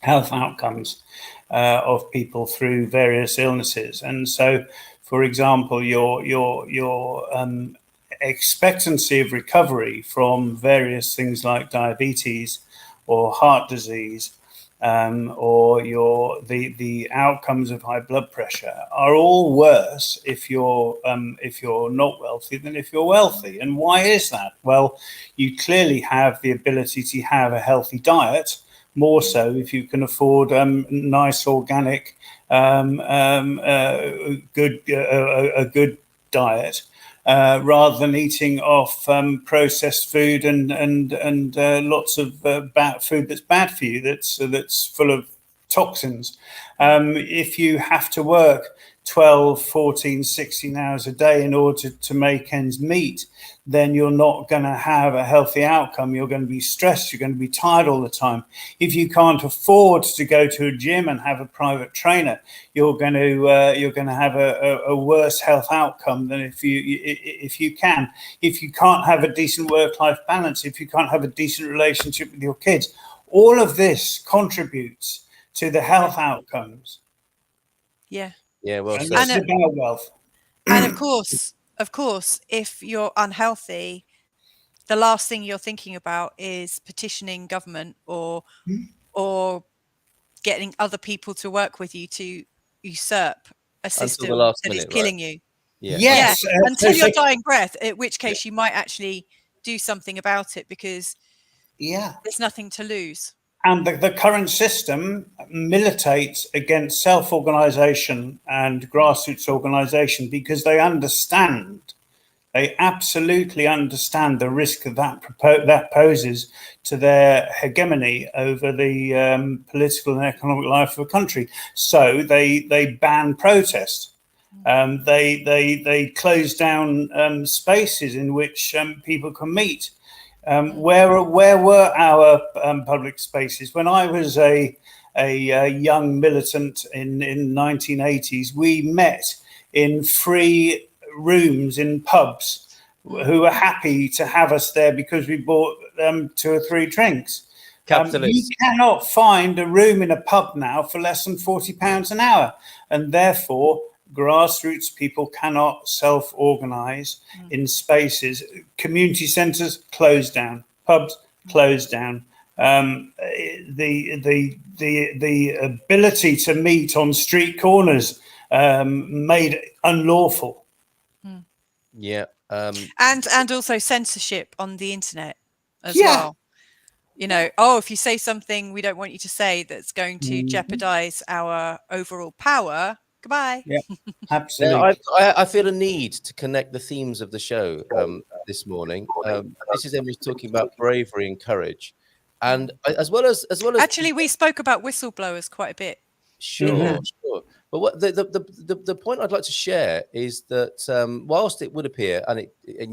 health outcomes of people through various illnesses. And so, for example, your expectancy of recovery from various things like diabetes or heart disease, or the outcomes of high blood pressure are all worse if you're not wealthy than if you're wealthy. And why is that? Well, you clearly have the ability to have a healthy diet, more so if you can afford nice organic good diet, rather than eating off processed food and lots of bad food that's bad for you, that's full of toxins. If you have to work 12, 14, 16 hours a day in order to make ends meet, then you're not going to have a healthy outcome. You're going to be stressed. You're going to be tired all the time. If you can't afford to go to a gym and have a private trainer, you're going to have a worse health outcome than if you can. If you can't have a decent work-life balance, if you can't have a decent relationship with your kids, all of this contributes to the health outcomes. Yeah. Yeah, well And said. this is about wealth. And of course, if you're unhealthy, the last thing you're thinking about is petitioning government or getting other people to work with you to usurp a system last that is minute, killing you. Yeah. Yes. Until your dying breath, at which case you might actually do something about it because there's nothing to lose. And the current system militates against self-organization and grassroots organization because they absolutely understand the risk that poses to their hegemony over the political and economic life of a country. So they ban protest. They close down spaces in which people can meet. Where were our public spaces? When I was a young militant in 1980s, we met in free rooms in pubs who were happy to have us there because we bought 2 or 3 drinks. You cannot find a room in a pub now for less than £40 an hour, and therefore grassroots people cannot self-organize in spaces. Community centres closed down, pubs closed down. The ability to meet on street corners made unlawful. Yeah. And also censorship on the internet as well. If you say something we don't want you to say that's going to jeopardize our overall power, goodbye. Yeah, absolutely. Now, I feel a need to connect the themes of the show this morning. This is Emily talking about bravery and courage, and as well as actually, we spoke about whistleblowers quite a bit. Sure. But what the point I'd like to share is that whilst it would appear, and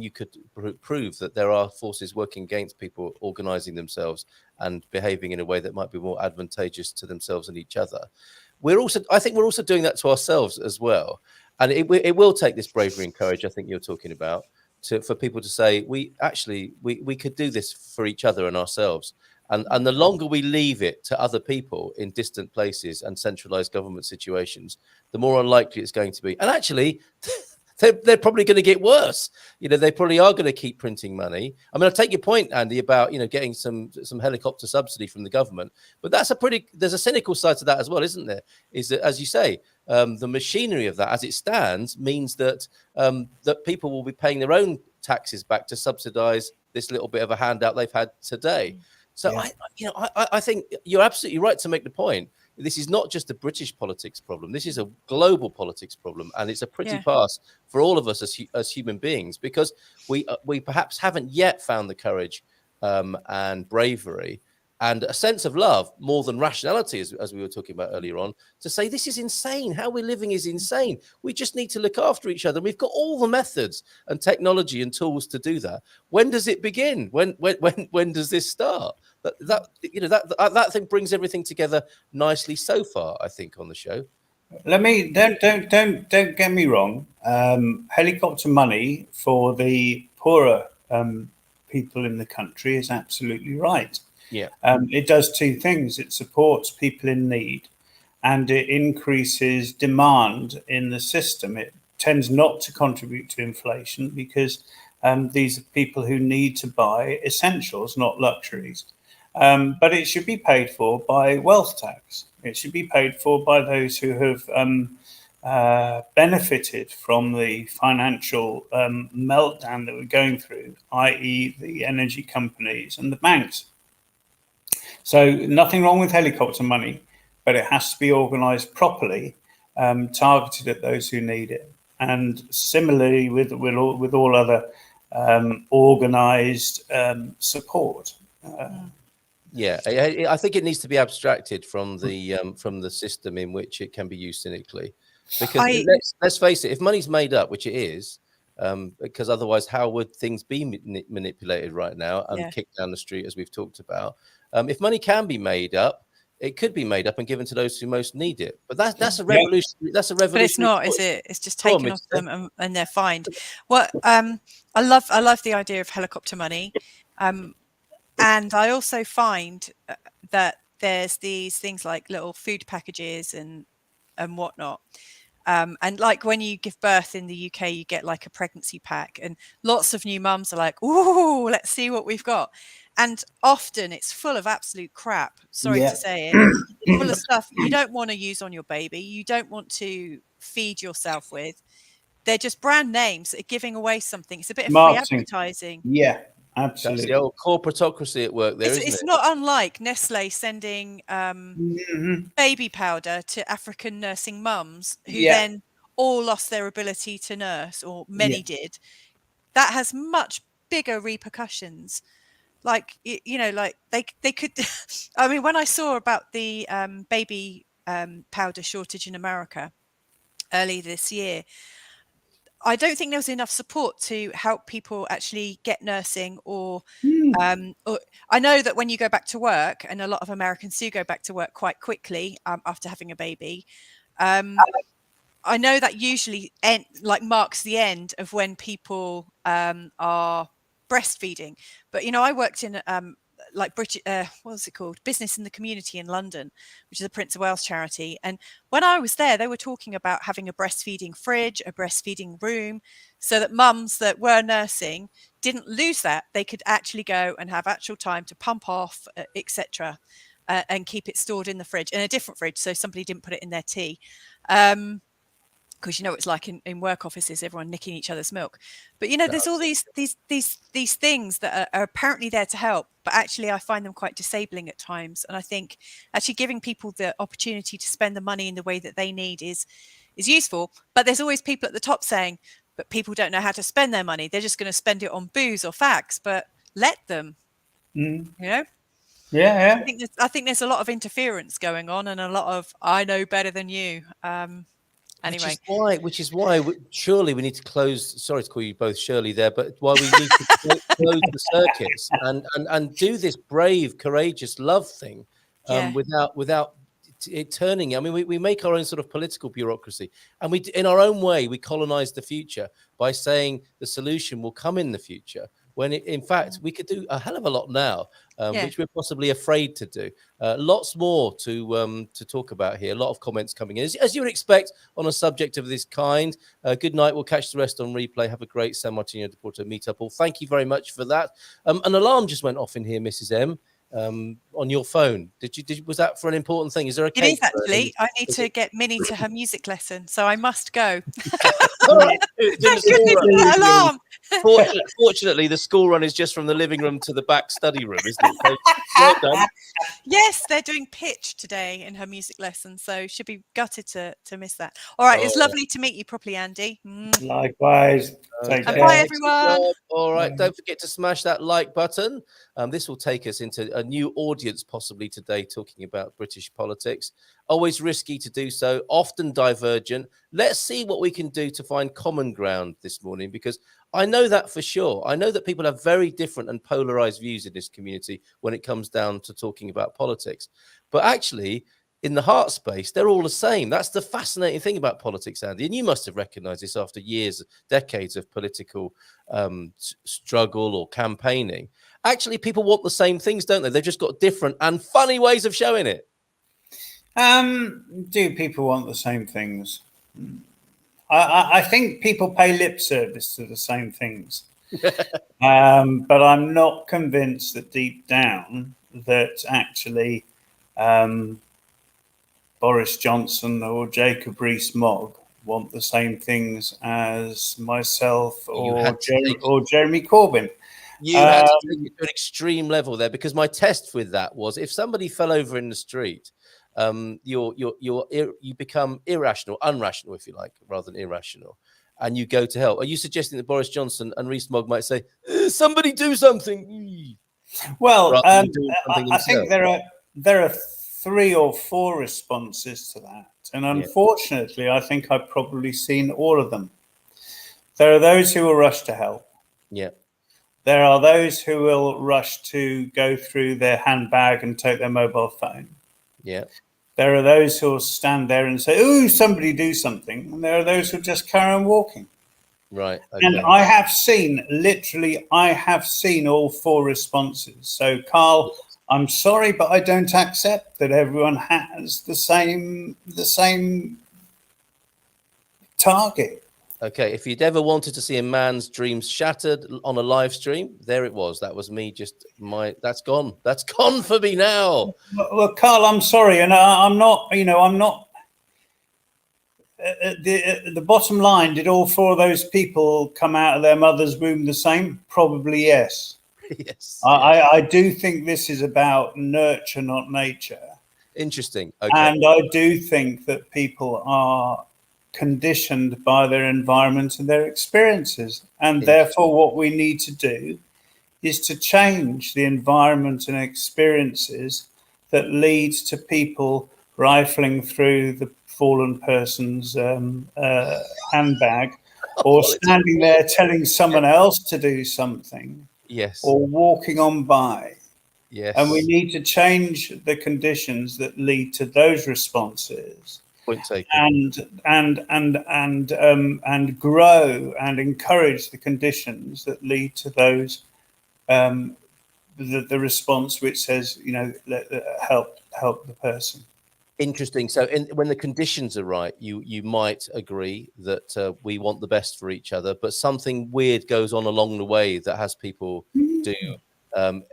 you could prove that there are forces working against people organising themselves and behaving in a way that might be more advantageous to themselves and each other, I think we're also doing that to ourselves as well. And it will take this bravery and courage I think you're talking about for people to say we could do this for each other and ourselves. And the longer we leave it to other people in distant places and centralized government situations, the more unlikely it's going to be. And actually, they're probably going to get worse. They probably are going to keep printing money. I mean, I take your point, Andy, about getting some helicopter subsidy from the government, but there's a cynical side to that as well, isn't there? Is that, as you say, the machinery of that, as it stands, means that that people will be paying their own taxes back to subsidise this little bit of a handout they've had today. So I think you're absolutely right to make the point. This is not just a British politics problem. This is a global politics problem, and it's a pretty pass for all of us as human beings, because we perhaps haven't yet found the courage and bravery and a sense of love more than rationality, as we were talking about earlier on, to say this is insane. How we're living is insane. We just need to look after each other. We've got all the methods and technology and tools to do that. When does it begin? When does this start? That thing brings everything together nicely so far, I think, on the show. Don't get me wrong. Helicopter money for the poorer people in the country is absolutely right. Yeah. It does two things. It supports people in need, and it increases demand in the system. It tends not to contribute to inflation, because these are people who need to buy essentials, not luxuries. But it should be paid for by wealth tax. It should be paid for by those who have benefited from the financial meltdown that we're going through, i.e. the energy companies and the banks. So nothing wrong with helicopter money, but it has to be organised properly, targeted at those who need it. And similarly with all other organised support. Yeah, I think it needs to be abstracted from the system in which it can be used cynically, because let's face it, if money's made up, which it is, because otherwise how would things be manipulated right now and kicked down the street, as we've talked about? If money can be made up, it could be made up and given to those who most need it. But that's a revolution. That's a revolution. But it's not, is it? It's just taken off them and they're fined. Well, I love the idea of helicopter money. And I also find that there's these things like little food packages and whatnot. And like when you give birth in the UK, you get like a pregnancy pack, and lots of new mums are like, "Ooh, let's see what we've got." And often it's full of absolute crap. Sorry to say it, full of stuff you don't want to use on your baby. You don't want to feed yourself with. They're just brand names that are giving away something. It's a bit of marketing. Free advertising. Yeah. Absolutely. That's the old corporatocracy at work there, isn't it? It's not unlike Nestle sending baby powder to African nursing mums who then all lost their ability to nurse, or many did. That has much bigger repercussions. Like, like they could, I mean, when I saw about the baby powder shortage in America early this year, I don't think there was enough support to help people actually get nursing or I know that when you go back to work, and a lot of Americans do go back to work quite quickly after having a baby. I know that usually marks the end of when people are breastfeeding. But, I worked in British, what was it called? Business in the Community in London, which is a Prince of Wales charity. And when I was there, they were talking about having a breastfeeding fridge, a breastfeeding room, so that mums that were nursing didn't lose that. They could actually go and have actual time to pump off, etc., and keep it stored in the fridge, in a different fridge, so somebody didn't put it in their tea. Because it's like in work offices, everyone nicking each other's milk. But there's all these things that are apparently there to help, but actually I find them quite disabling at times. And I think actually giving people the opportunity to spend the money in the way that they need is useful. But there's always people at the top saying, but people don't know how to spend their money. They're just going to spend it on booze or fags. But let them, Yeah. I think there's a lot of interference going on, and a lot of I know better than you. Anyway, which is why surely we need to close. Sorry to call you both Shirley there, but why we need to close the circuits and do this brave, courageous love thing without it turning. I mean, we make our own sort of political bureaucracy, and we, in our own way, we colonize the future by saying the solution will come in the future. when in fact we could do a hell of a lot now, Yeah. which we're possibly afraid to do. Lots more to talk about here. A lot of comments coming in, as you would expect on a subject of this kind. Good night. We'll catch the rest on replay. Have a great San Martino de Porto meetup. All. Thank you very much for that. An alarm just went off in here, Mrs. M. On your phone. Was that for an important thing? Is there a It cake? is actually. I need to get Minnie to her music lesson, so I must go. All right. It's in the Thank goodness school for run. that alarm. Fortunately, the school run is just from the living room to the back study room, isn't it? So, well done. Yes, they're doing pitch today in her music lesson, so she'll be gutted to miss that. All right, it's lovely to meet you properly, Andy. Likewise. Take Okay. care. Bye, everyone. All right, don't forget to smash that like button. This will take us into a new audience possibly today, talking about British politics. Always risky to do so, often divergent. Let's see what we can do to find common ground this morning, because I know that for sure. I know that people have very different and polarized views in this community when it comes down to talking about politics. But actually, in the heart space, they're all the same. That's the fascinating thing about politics, Andy. And you must have recognized this after years, decades of political struggle or campaigning. Actually, people want the same things, don't they? They've just got different and funny ways of showing it. Do people want the same things? I think people pay lip service to the same things. But I'm not convinced that deep down that actually Boris Johnson or Jacob Rees-Mogg want the same things as myself or Jeremy Corbyn. You had to take it to an extreme level there, because my test with that was, if somebody fell over in the street, you become unrational, if you like, rather than irrational, and you go to help. Are you suggesting that Boris Johnson and Rees-Mogg might say, somebody do something? Well, I think there are 3 or 4 responses to that, and unfortunately, I think I've probably seen all of them. There are those who will rush to help. Yeah. There are those who will rush to go through their handbag and take their mobile phone. Yeah. There are those who will stand there and say, "Oh, somebody do something," and there are those who just carry on walking. Right. Okay. And I have seen all 4 responses. So, Carl, I'm sorry, but I don't accept that everyone has the same target. Okay, if you'd ever wanted to see a man's dreams shattered on a live stream, there it was. That was me. That's gone. That's gone for me now. Well, Carl, I'm sorry, and I'm not. The bottom line: did all 4 of those people come out of their mother's womb the same? Probably yes. Yes. I do think this is about nurture, not nature. Interesting. Okay. And I do think that people are conditioned by their environment and their experiences. And therefore, what we need to do is to change the environment and experiences that leads to people rifling through the fallen person's handbag, or standing there telling someone else to do something. Yes. Or walking on by. Yes. And we need to change the conditions that lead to those responses. Point taken. And grow and encourage the conditions that lead to those the response which says, help the person. Interesting. So when the conditions are right, you might agree that we want the best for each other, but something weird goes on along the way that has people do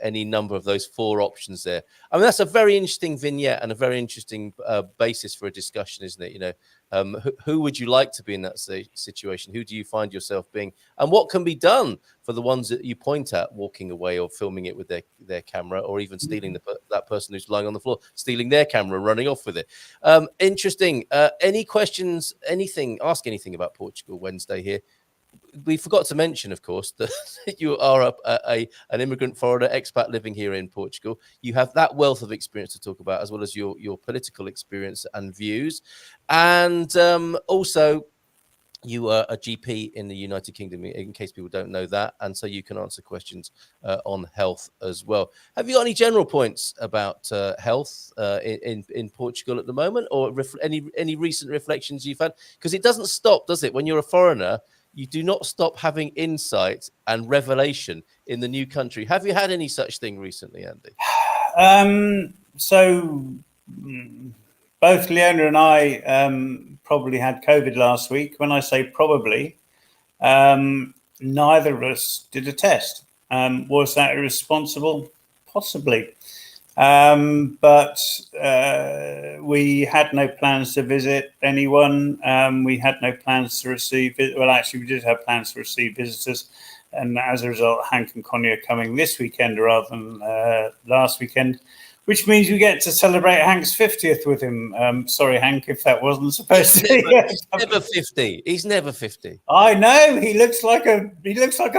any number of those 4 options there. I mean, that's a very interesting vignette and a very interesting basis for a discussion, isn't it? Who would you like to be in that situation? Who do you find yourself being? And what can be done for the ones that you point at walking away or filming it with their camera, or even stealing that person who's lying on the floor, stealing their camera and running off with it? Interesting. Any questions, ask anything about Portugal Wednesday here. We forgot to mention, of course, that you are an immigrant foreigner, expat living here in Portugal. You have that wealth of experience to talk about, as well as your political experience and views. And also, you are a GP in the United Kingdom, in case people don't know that. And so you can answer questions on health as well. Have you got any general points about health in Portugal at the moment, or any recent reflections you've had? Because it doesn't stop, does it? When you're a foreigner, you do not stop having insight and revelation in the new country. Have you had any such thing recently, Andy? So both Leona and I probably had COVID last week. When I say probably, neither of us did a test. Was that irresponsible? Possibly. But we had no plans to visit anyone. We had no plans to receive it. Well, actually, we did have plans to receive visitors. And as a result, Hank and Connie are coming this weekend rather than last weekend, which means we get to celebrate Hank's 50th with him. Sorry, Hank, if that wasn't supposed to be. He's never 50. He's never 50. I know. He looks like a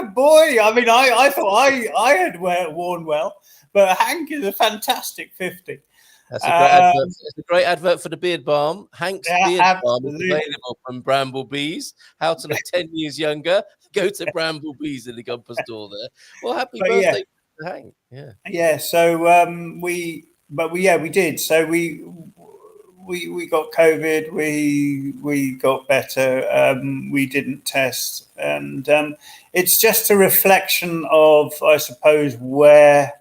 boy. I mean, I thought I had worn well, but Hank is a fantastic 50. That's a great advert. It's a great advert for the beard balm. Hank's beard balm is absolutely available from Bramblebees. How to look 10 years younger? Go to Bramblebees in the GuMPer store there. Well, happy birthday to Hank. Yeah. Yeah. So we did. So we got COVID. We got better. We didn't test, and it's just a reflection of, I suppose, where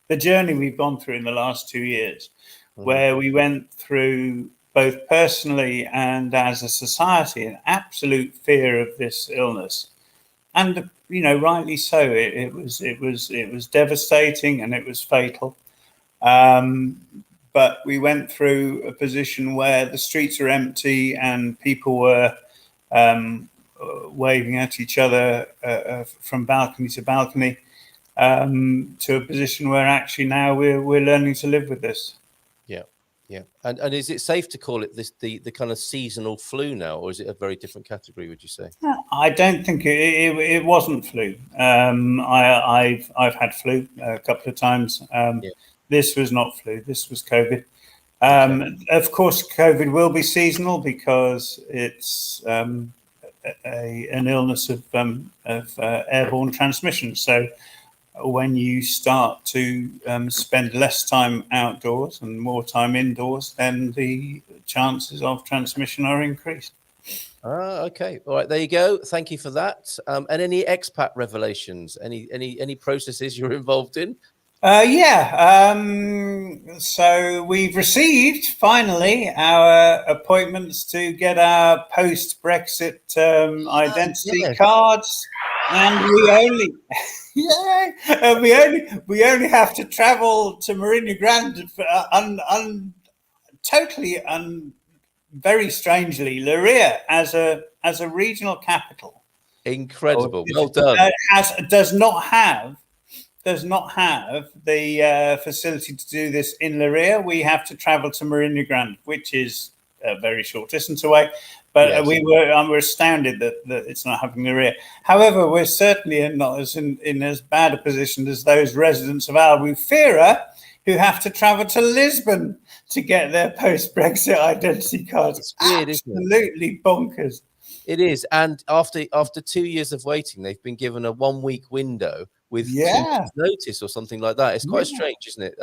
the journey we've gone through in the last 2 years, where we went through both personally and as a society an absolute fear of this illness, and rightly so. It was devastating and it was fatal. But we went through a position where the streets are empty and people were waving at each other from balcony to balcony, to a position where actually now we're learning to live with this. Yeah. And is it safe to call it the kind of seasonal flu now, or is it a very different category, would you say? I don't think it wasn't flu. I've had flu a couple of times. This was not flu. This was COVID. Of course, COVID will be seasonal because it's an illness of airborne transmission. So when you start to spend less time outdoors and more time indoors, then the chances of transmission are increased. Okay. All right. There you go. Thank you for that. And any expat revelations? Any processes you're involved in? So we've received finally our appointments to get our post-Brexit identity cards, and we only have to travel to Marina Grande for very strangely, Leiria as a regional capital. Incredible. Well done. Does not have the facility to do this in Leiria. We have to travel to Marina Grande, which is a very short distance away. But yes. we're astounded that it's not happening in Leiria. However, we're certainly not in as bad a position as those residents of Albufeira who have to travel to Lisbon to get their post-Brexit identity cards. It's weird, absolutely isn't it? Bonkers. It is, and after 2 years of waiting, they've been given a 1 week window with 2 months notice or something like that. It's quite strange, isn't it?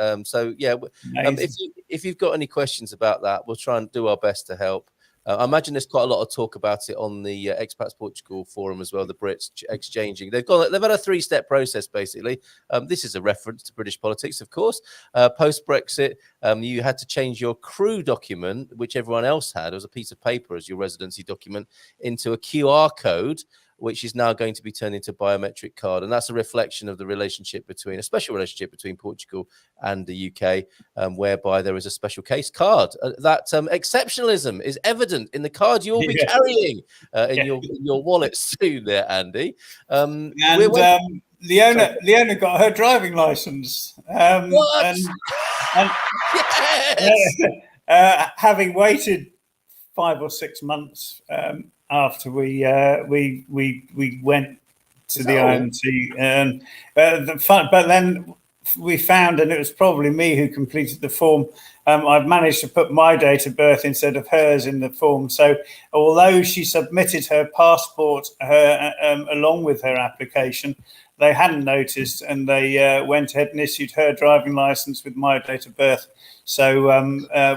If you've got any questions about that, we'll try and do our best to help. I imagine there's quite a lot of talk about it on the Expats Portugal forum as well. The Brits exchanging. They've had a 3-step process basically. This is a reference to British politics, of course. Post Brexit, you had to change your crew document, which everyone else had. It was a piece of paper as your residency document, into a QR code, which is now going to be turned into a biometric card. And that's a reflection of the a special relationship between Portugal and the UK, whereby there is a special case card. That exceptionalism is evident in the card you'll be carrying in your wallet soon there, Andy. Leona got her driving license. What? Yes! Having waited 5 or 6 months after we went to the IMT, but then we found, and it was probably me who completed the form, I've managed to put my date of birth instead of hers in the form. So although she submitted her passport along with her application, they hadn't noticed, and they went ahead and issued her driving license with my date of birth. So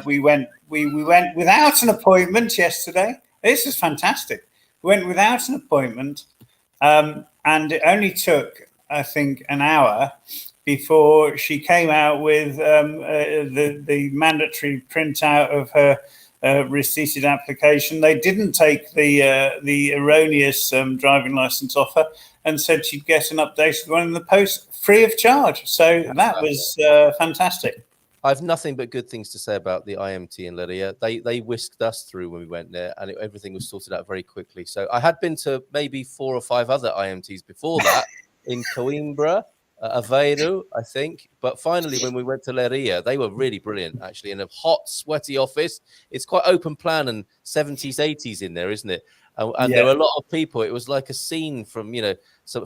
we went without an appointment yesterday. This is fantastic. went without an appointment, and it only took, I think, an hour before she came out with the mandatory printout of her receipted application. They didn't take the erroneous driving license off her, and said she'd get an updated one in the post free of charge. So that was fantastic. I've nothing but good things to say about the IMT in Leiria. They whisked us through when we went there, and everything was sorted out very quickly. So I had been to maybe 4 or 5 other IMTs before that in GuMPer, Aveiro, I think. But finally, when we went to Leiria, they were really brilliant, actually, in a hot, sweaty office. It's quite open plan and 70s, 80s in there, isn't it? And there were a lot of people. It was like a scene from,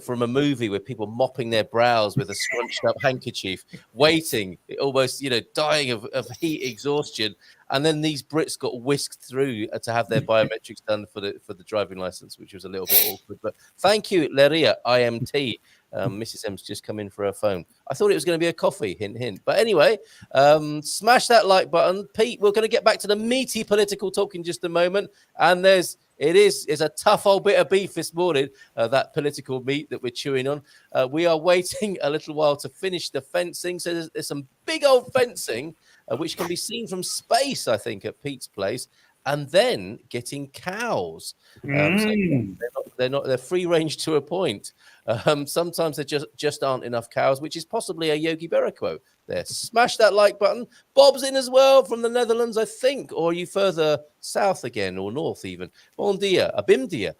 from a movie with people mopping their brows with a scrunched up handkerchief, waiting, almost, dying of heat exhaustion. And then these Brits got whisked through to have their biometrics done for the driving license, which was a little bit awkward. But thank you, Leiria IMT. Mrs. M's just come in for her phone. I thought it was going to be a coffee, hint, hint. But anyway, smash that like button. Pete, we're going to get back to the meaty political talk in just a moment. And it's a tough old bit of beef this morning, that political meat that we're chewing on. We are waiting a little while to finish the fencing. So there's some big old fencing, which can be seen from space, I think, at Pete's place. And then getting cows. So they're free range to a point. Sometimes there just aren't enough cows, which is possibly a Yogi Berra quote there. Smash that like button. Bob's in as well from the Netherlands, I think. Or are you further south again, or north even? Bon dia, abim dia.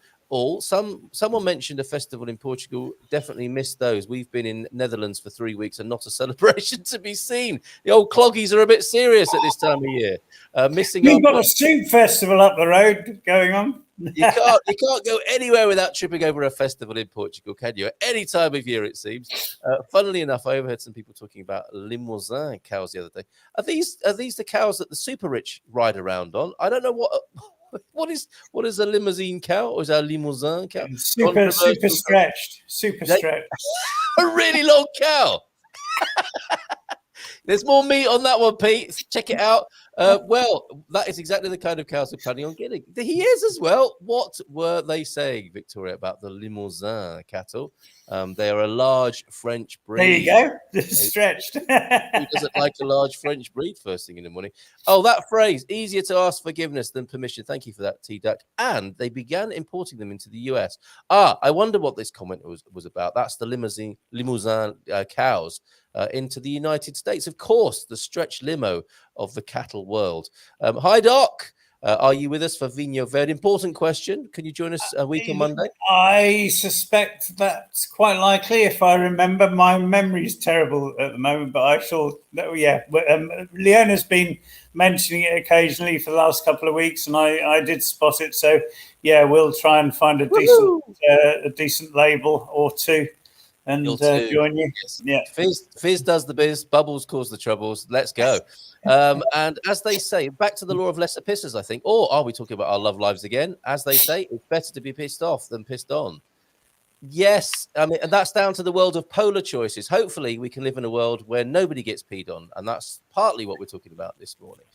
Someone mentioned a festival in Portugal. Definitely missed those. We've been in Netherlands for 3 weeks and not a celebration to be seen. The old cloggies are a bit serious at this time of year. You've got a soup festival up the road going on. You can't go anywhere without tripping over a festival in Portugal, can you? At any time of year, it seems. Funnily enough, I overheard some people talking about Limousin cows the other day. Are these the cows that the super rich ride around on? I don't know what is a limousine cow, or is that a Limousin cow? Super stretched. A really long cow. There's more meat on that one, Pete. Check it out. Well, that is exactly the kind of cows we're planning on getting. He is as well. What were they saying, Victoria, about the Limousin cattle? They are a large French breed. There you go. Stretched. Who doesn't like a large French breed first thing in the morning? Oh, that phrase, easier to ask forgiveness than permission. Thank you for that, T-Duck. And they began importing them into the US. I wonder what this comment was about. That's the Limousin cows into the United States. Of course, the stretch limo of the cattle world. Hi, Doc. Are you with us for Vinho Verde? Important question. Can you join us a week on Monday? I suspect that's quite likely. If I remember, my memory is terrible at the moment, but I shall. Yeah, Leona's been mentioning it occasionally for the last couple of weeks, and I did spot it. So yeah, we'll try and find a decent label or two. And join you. Yes. Yeah. Fizz does the biz, bubbles cause the troubles. Let's go. And as they say, back to the law of lesser pisses, I think. Or are we talking about our love lives again? As they say, it's better to be pissed off than pissed on. Yes, I mean, and that's down to the world of polar choices. Hopefully, we can live in a world where nobody gets peed on, and that's partly what we're talking about this morning.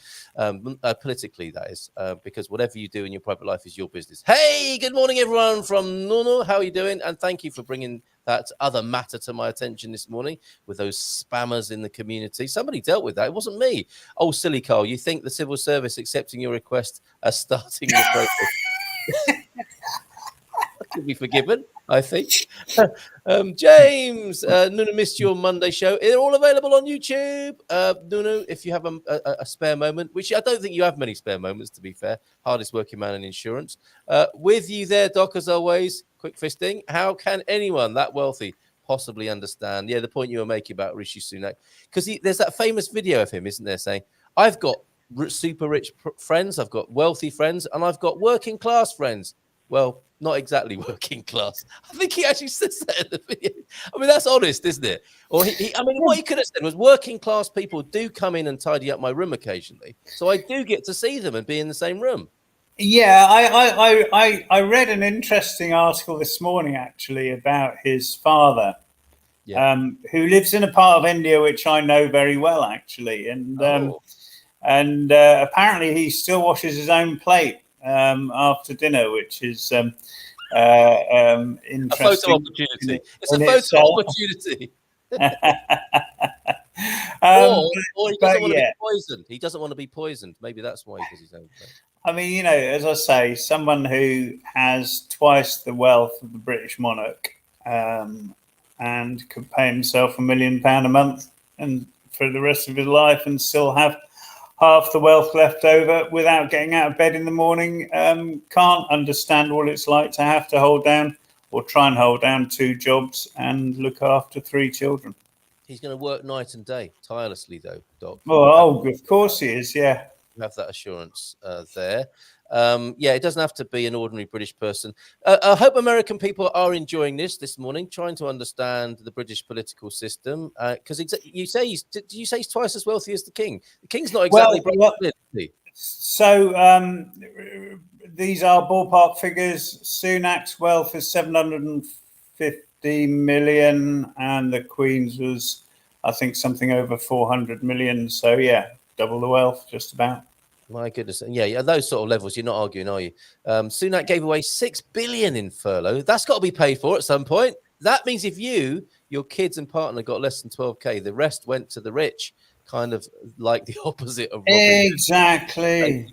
Politically, that is, because whatever you do in your private life is your business. Hey, good morning, everyone from Nuno. How are you doing? And thank you for bringing that other matter to my attention this morning with those spammers in the community. Somebody dealt with that. It wasn't me. Oh, silly Carl, you think the civil service accepting your request as starting the process could be forgiven, I think. James, Nuno missed your Monday show. They're all available on YouTube. Nuno, if you have a spare moment, which I don't think you have many spare moments, to be fair. Hardest working man in insurance. With you there, Doc, as always. Quick fisting. How can anyone that wealthy possibly understand? Yeah, the point you were making about Rishi Sunak. Because there's that famous video of him, isn't there, saying, I've got super rich friends, I've got wealthy friends, and I've got working class friends. Well, not exactly working class. I think he actually says that in the video. I mean, that's honest, isn't it? Or what he could have said was working class people do come in and tidy up my room occasionally. So I do get to see them and be in the same room. Yeah, I read an interesting article this morning, actually, about his father, who lives in a part of India which I know very well, actually. And apparently he still washes his own plate. after dinner, which is interesting. A photo opportunity. It's a photo opportunity. Or he doesn't want to be poisoned. He doesn't want to be poisoned. Maybe that's why he does his own thing. I mean, as I say, someone who has twice the wealth of the British monarch and could pay himself £1 million a month and for the rest of his life and still have half the wealth left over without getting out of bed in the morning, can't understand what it's like to have to hold down or try and hold down 2 jobs and look after 3 children. He's going to work night and day, tirelessly, though, Doc. Oh, of course he is, yeah. You have that assurance there. It doesn't have to be an ordinary British person. I hope American people are enjoying this morning, trying to understand the British political system. Because you say he's twice as wealthy as the king. The king's not exactly So these are ballpark figures. Sunak's wealth is 750 million, and the Queen's was, I think, something over 400 million. So yeah, double the wealth, just about. My goodness. Yeah, those sort of levels, you're not arguing, are you? Sunak gave away 6 billion in furlough. That's got to be paid for at some point. That means if your kids and partner got less than 12k, the rest went to the rich, kind of like the opposite of Robin. Exactly.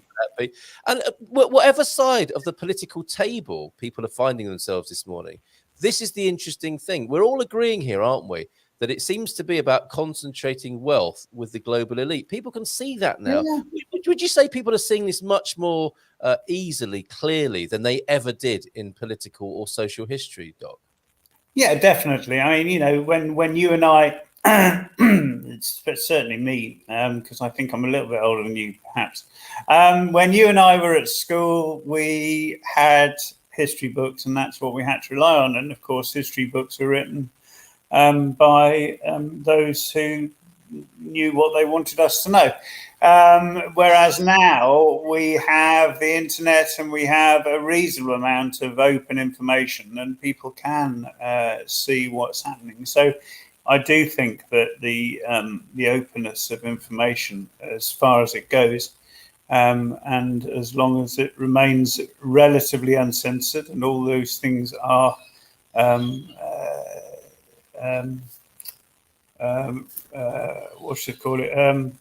And whatever side of the political table people are finding themselves this morning, this is the interesting thing. We're all agreeing here, aren't we, that it seems to be about concentrating wealth with the global elite. People can see that now. Yeah. Would you say people are seeing this much more easily, clearly than they ever did in political or social history, Doc? Yeah, definitely. I mean, when you and I, it's certainly me, because I think I'm a little bit older than you, perhaps. When you and I were at school, we had history books, and that's what we had to rely on. And of course, history books were written by those who knew what they wanted us to know. Whereas now we have the internet and we have a reasonable amount of open information, and people can see what's happening. So I do think that the openness of information, as far as it goes, and as long as it remains relatively uncensored, and all those things are what should I call it?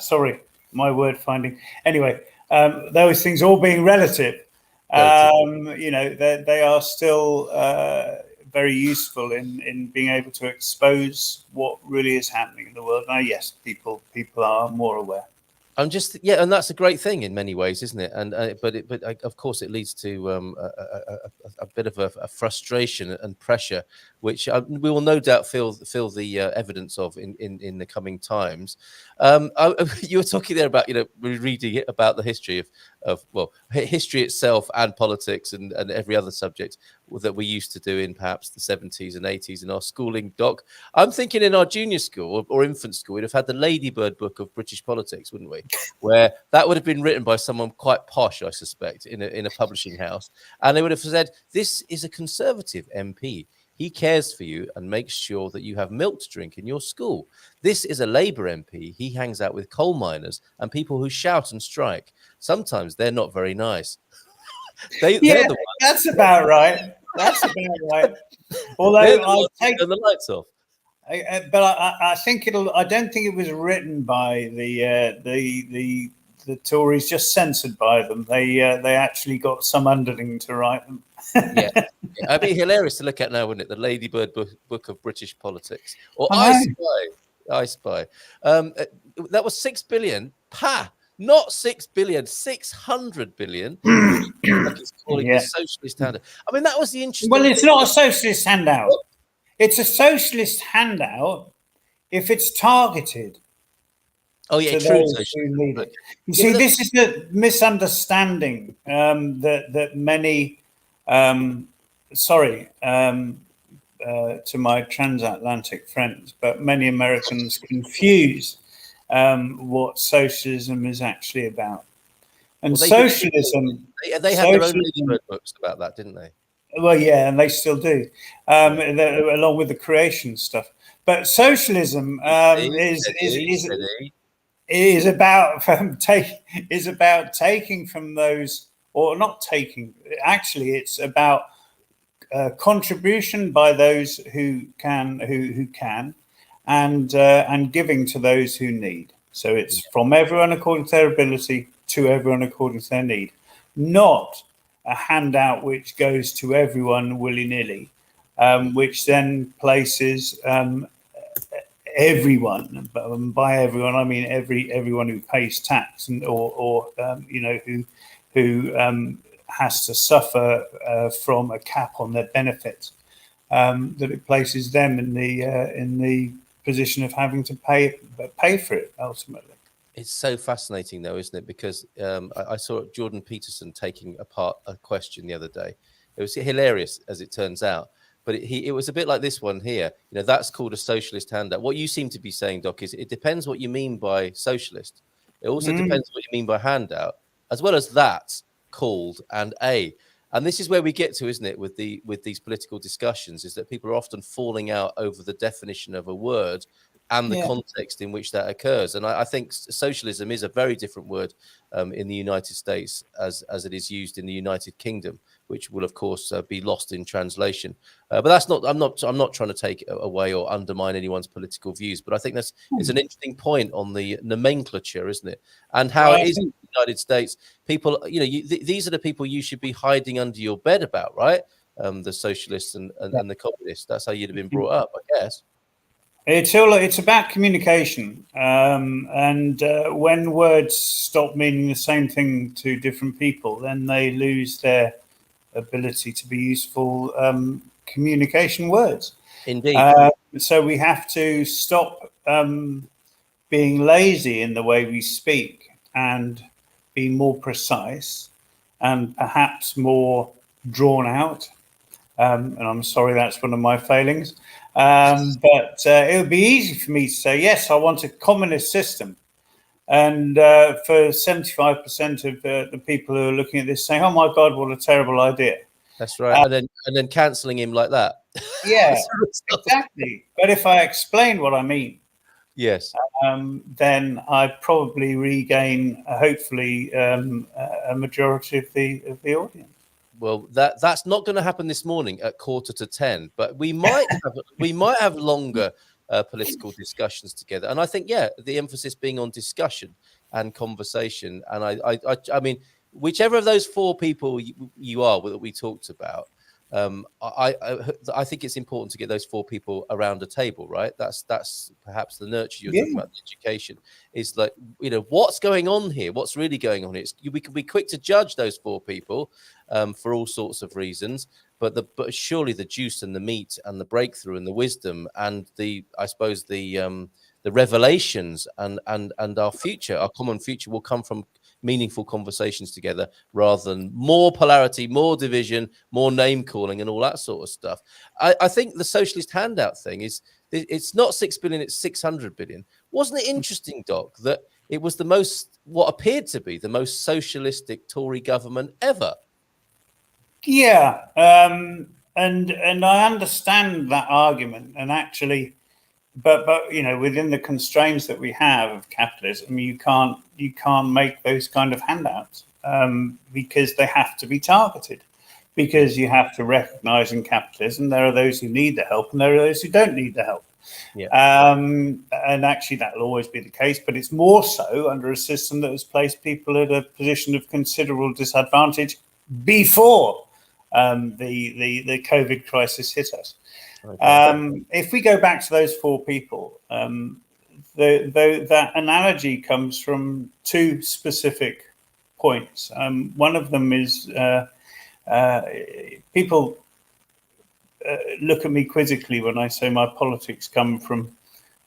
Sorry, my word finding. Anyway, those things all being relative, they are still very useful in being able to expose what really is happening in the world. Now, yes, people are more aware. I'm just and that's a great thing in many ways, isn't it? And but of course it leads to a bit of a frustration and pressure, which we will no doubt feel the evidence of in the coming times. You were talking there about reading about the history of history itself and politics and every other subject that we used to do in perhaps the 70s and 80s in our schooling, Doc. I'm thinking in our junior school or infant school, we'd have had the Ladybird book of British politics, wouldn't we? Where that would have been written by someone quite posh, I suspect, in a publishing house. And they would have said, this is a Conservative MP. He cares for you and makes sure that you have milk to drink in your school. This is a Labour MP. He hangs out with coal miners and people who shout and strike. Sometimes they're not very nice. They're the ones. That's about right. That's about right. Although I'll take the lights off. But I think I don't think it was written by the Tories, just censored by them. They actually got some underling to write them. Yeah, it'd be hilarious to look at now, wouldn't it? The Ladybird book of British politics, or I Spy. That was 6 billion. Not 6 billion, 600 billion. It's calling the socialist handout. I mean, that was the interesting. Well, it's not a socialist handout. It's a socialist handout if it's targeted. Oh yeah, true. You see, this is the misunderstanding that many. To my transatlantic friends, but many Americans confuse what socialism is actually about. And socialism... They had their own Ladybird books about that, didn't they? Well, yeah, and they still do, along with the creation stuff. But socialism is is about taking from those, or not taking. Actually, it's about contribution by those who can, and giving to those who need. So it's from everyone according to their ability to everyone according to their need, not a handout which goes to everyone willy-nilly, which then places everyone. By everyone, I mean everyone who pays tax, and or who has to suffer from a cap on their benefits. That it places them in the position of having to pay for it ultimately. It's so fascinating, though, isn't it? Because I saw Jordan Peterson taking apart a question the other day. It was hilarious, as it turns out. But it was a bit like this one here. That's called a socialist handout. What you seem to be saying, Doc, is it depends what you mean by socialist. It also depends what you mean by handout, as well as that called and a. And this is where we get to, isn't it, with these political discussions, is that people are often falling out over the definition of a word and the context in which that occurs. And I think socialism is a very different word in the United States as it is used in the United Kingdom, which will, of course, be lost in translation. But that's not. I'm not trying to take away or undermine anyone's political views. But I think it's an interesting point on the nomenclature, isn't it? And how it is in the United States. People, these are the people you should be hiding under your bed about, right? The socialists and the communists. That's how you'd have been brought up, I guess. It's about communication, and when words stop meaning the same thing to different people, then they lose their ability to be useful communication words. Indeed. So we have to stop being lazy in the way we speak and be more precise and perhaps more drawn out. And I'm sorry, that's one of my failings. But it would be easy for me to say, yes, I want a communist system. And for 75% of the people who are looking at this saying, oh, my God, what a terrible idea. That's right. And then cancelling him like that. Yeah, exactly. But if I explain what I mean, yes, then I probably regain, hopefully, a majority of the audience. Well, that's not going to happen this morning at 9:45, but we might have longer political discussions together. And I think, the emphasis being on discussion and conversation. And I mean, whichever of those four people you are that we talked about, I think it's important to get those four people around a table, right? That's perhaps the nurture you're talking about. The education is like, what's going on here? What's really going on here? We can be quick to judge those four people for all sorts of reasons, but surely the juice and the meat and the breakthrough and the wisdom and the revelations and our future, our common future, will come from meaningful conversations together rather than more polarity, more division, more name calling and all that sort of stuff. I think the socialist handout thing it's not 6 billion, it's 600 billion. Wasn't it interesting, Doc, that it was what appeared to be the most socialistic Tory government ever? Yeah, and I understand that argument, and actually, but within the constraints that we have of capitalism, you can't make those kind of handouts because they have to be targeted, because you have to recognize in capitalism there are those who need the help and there are those who don't need the help. And actually that will always be the case, but it's more so under a system that has placed people at a position of considerable disadvantage before the COVID crisis hit us. If we go back to those four people, that analogy comes from two specific points. One of them is people look at me quizzically when I say my politics come from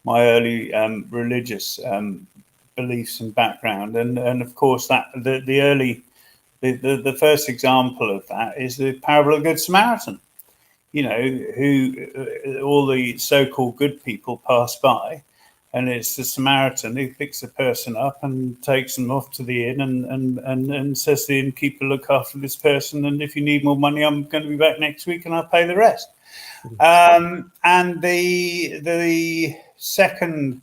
my early religious beliefs and background, and of course that the first example of that is the parable of the Good Samaritan. Who all the so-called good people pass by, and it's the Samaritan who picks the person up and takes them off to the inn and says to the innkeeper, look after this person, and if you need more money, I'm going to be back next week and I'll pay the rest. And the second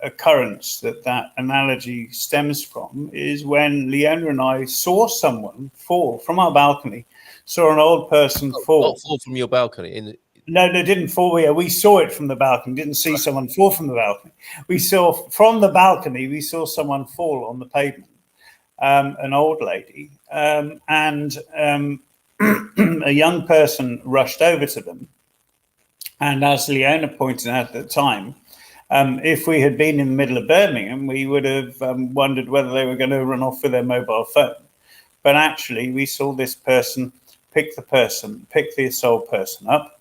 occurrence that analogy stems from is when Leona and I saw someone fall from our balcony, saw an old person fall. Not fall from your balcony. No, they didn't fall. We saw it from the balcony. Didn't see someone fall from the balcony. We saw from the balcony. We saw someone fall on the pavement. An old lady, and a young person rushed over to them. And as Leona pointed out at the time, if we had been in the middle of Birmingham, we would have wondered whether they were going to run off with their mobile phone. But actually, we saw this person pick this old person up,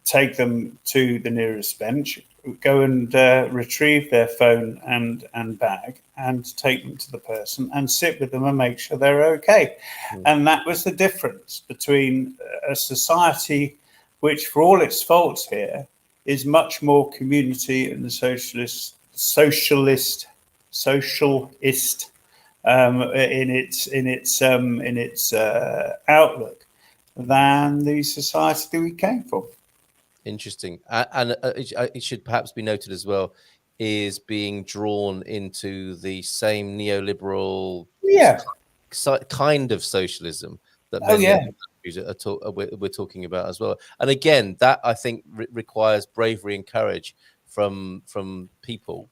take them to the nearest bench, go and retrieve their phone and bag and take them to the person and sit with them and make sure they're okay. And that was the difference between a society which, for all its faults here, is much more community and socialist in its outlook than the society that we came from. Interesting. And it should perhaps be noted as well, is being drawn into the same neoliberal kind of socialism that many countries we're talking about as well. And again, that I think requires bravery and courage from the people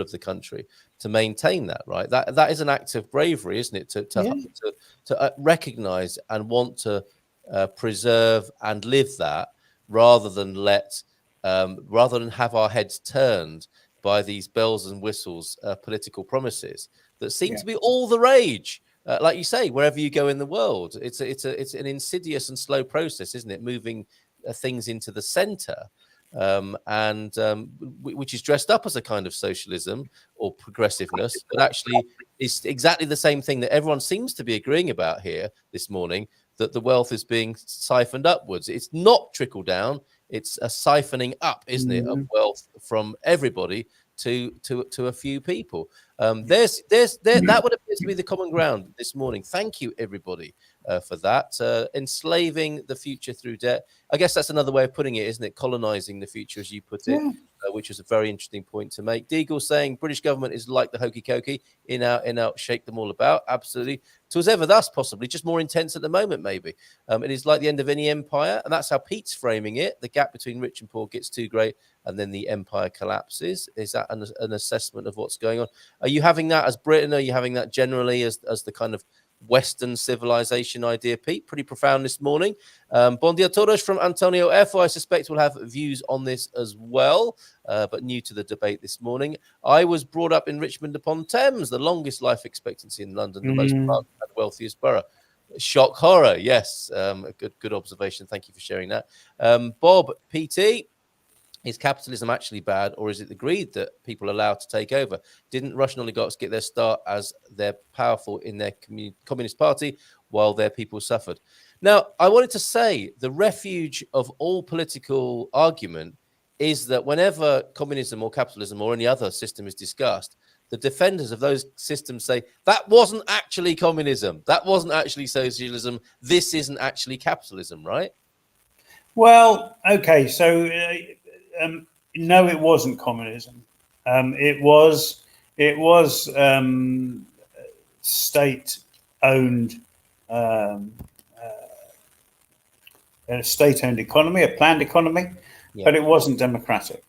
of the country to maintain that, right? That is an act of bravery, isn't it? To recognize and want to preserve and live that, rather than have our heads turned by these bells and whistles political promises that seem to be all the rage. Like you say, wherever you go in the world, it's an insidious and slow process, isn't it? Moving things into the center, which is dressed up as a kind of socialism or progressiveness, but actually is exactly the same thing that everyone seems to be agreeing about here this morning, that the wealth is being siphoned upwards. It's not trickle down. It's a siphoning up, isn't it, of wealth from everybody to a few people. That would appear to be the common ground this morning. Thank you, everybody, for that. Enslaving the future through debt. I guess that's another way of putting it, isn't it? Colonizing the future, as you put it, which is a very interesting point to make. Deagle saying British government is like the hokey cokey, in out, shake them all about. Absolutely. To as ever thus, possibly, just more intense at the moment, maybe. It is like the end of any empire, and that's how Pete's framing it. The gap between rich and poor gets too great, and then the empire collapses. Is that an assessment of what's going on? Are you having that as Britain? Are you having that generally as the kind of Western civilization idea, Pete? Pretty profound this morning. Bon dia todos from Antonio F, who I suspect will have views on this as well, but new to the debate this morning. I was brought up in Richmond upon Thames, the longest life expectancy in London, the most and wealthiest borough. Shock horror, yes. A good observation. Thank you for sharing that. Bob, PT, is capitalism actually bad, or is it the greed that people allow to take over? Didn't Russian oligarchs get their start as they're powerful in their Communist Party while their people suffered? Now, I wanted to say the refuge of all political argument is that whenever communism or capitalism or any other system is discussed, the defenders of those systems say, that wasn't actually communism. That wasn't actually socialism. This isn't actually capitalism, right? Well, okay, so no, it wasn't communism. It was state-owned economy, a planned economy, but it wasn't democratic.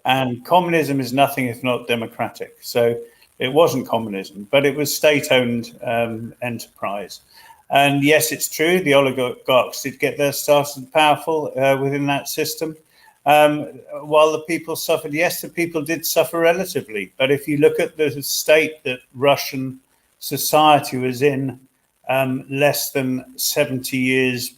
And communism is nothing if not democratic. So it wasn't communism, but it was state-owned enterprise. And yes, it's true, the oligarchs did get their start as powerful within that system. While the people suffered, yes, the people did suffer relatively. But if you look at the state that Russian society was in less than 70 years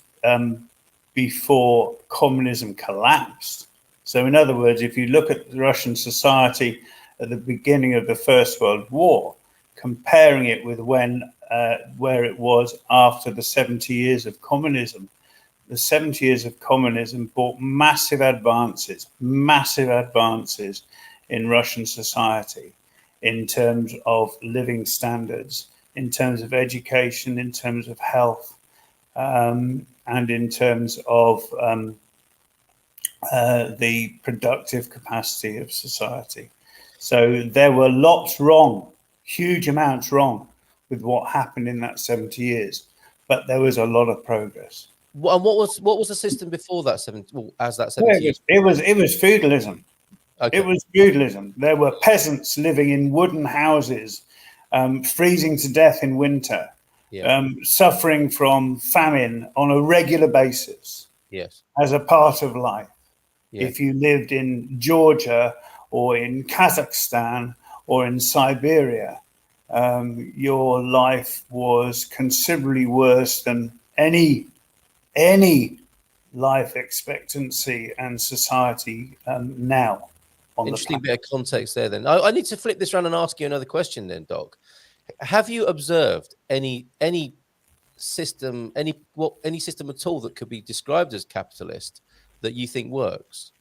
before communism collapsed. So in other words, if you look at Russian society at the beginning of the First World War, comparing it with where it was after the 70 years of communism, the 70 years of communism brought massive advances in Russian society in terms of living standards, in terms of education, in terms of health, and in terms of the productive capacity of society. So there were lots wrong, huge amounts wrong with what happened in that 70 years, but there was a lot of progress. And what was the system before that 70? Well, as that 70 years? It was feudalism. Okay. It was feudalism. There were peasants living in wooden houses, freezing to death in winter, suffering from famine on a regular basis. Yes. As a part of life. Yeah. If you lived in Georgia or in Kazakhstan or in Siberia, your life was considerably worse than any life expectancy and society now. Interesting bit of context there then. I need to flip this around and ask you another question then, Doc. Have you observed any system, any system at all that could be described as capitalist that you think works?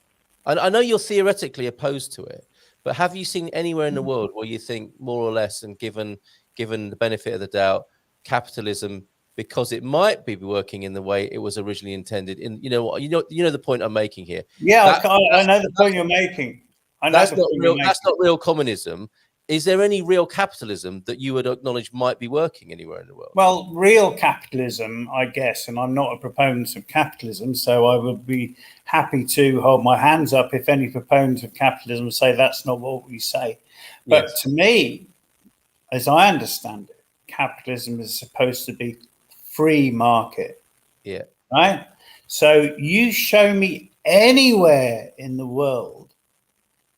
I know you're theoretically opposed to it, but have you seen anywhere in the world where you think more or less, and given the benefit of the doubt, capitalism, because it might be working in the way it was originally intended, you know the point I'm making here? Yeah, I know the point you're making. That's not real communism. Is there any real capitalism that you would acknowledge might be working anywhere in the world? Well, real capitalism, I guess, and I'm not a proponent of capitalism, so I would be happy to hold my hands up if any proponents of capitalism say that's not what we say. But yes. To me, as I understand it, capitalism is supposed to be free market. Yeah. Right? So you show me anywhere in the world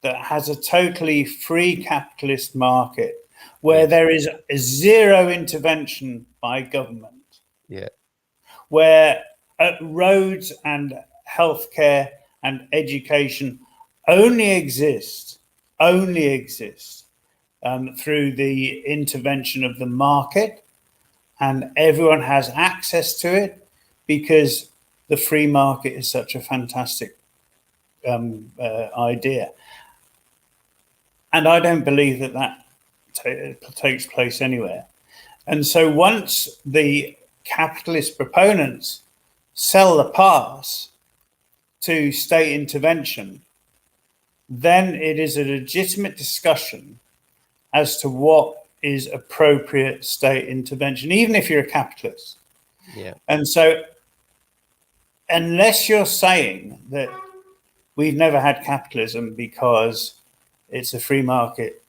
that has a totally free capitalist market where there is a zero intervention by government, where roads and healthcare and education only exist through the intervention of the market, and everyone has access to it because the free market is such a fantastic idea. And I don't believe that takes place anywhere. And so once the capitalist proponents sell the pass to state intervention, then it is a legitimate discussion as to what is appropriate state intervention, even if you're a capitalist. Yeah. And so unless you're saying that we've never had capitalism because it's a free market,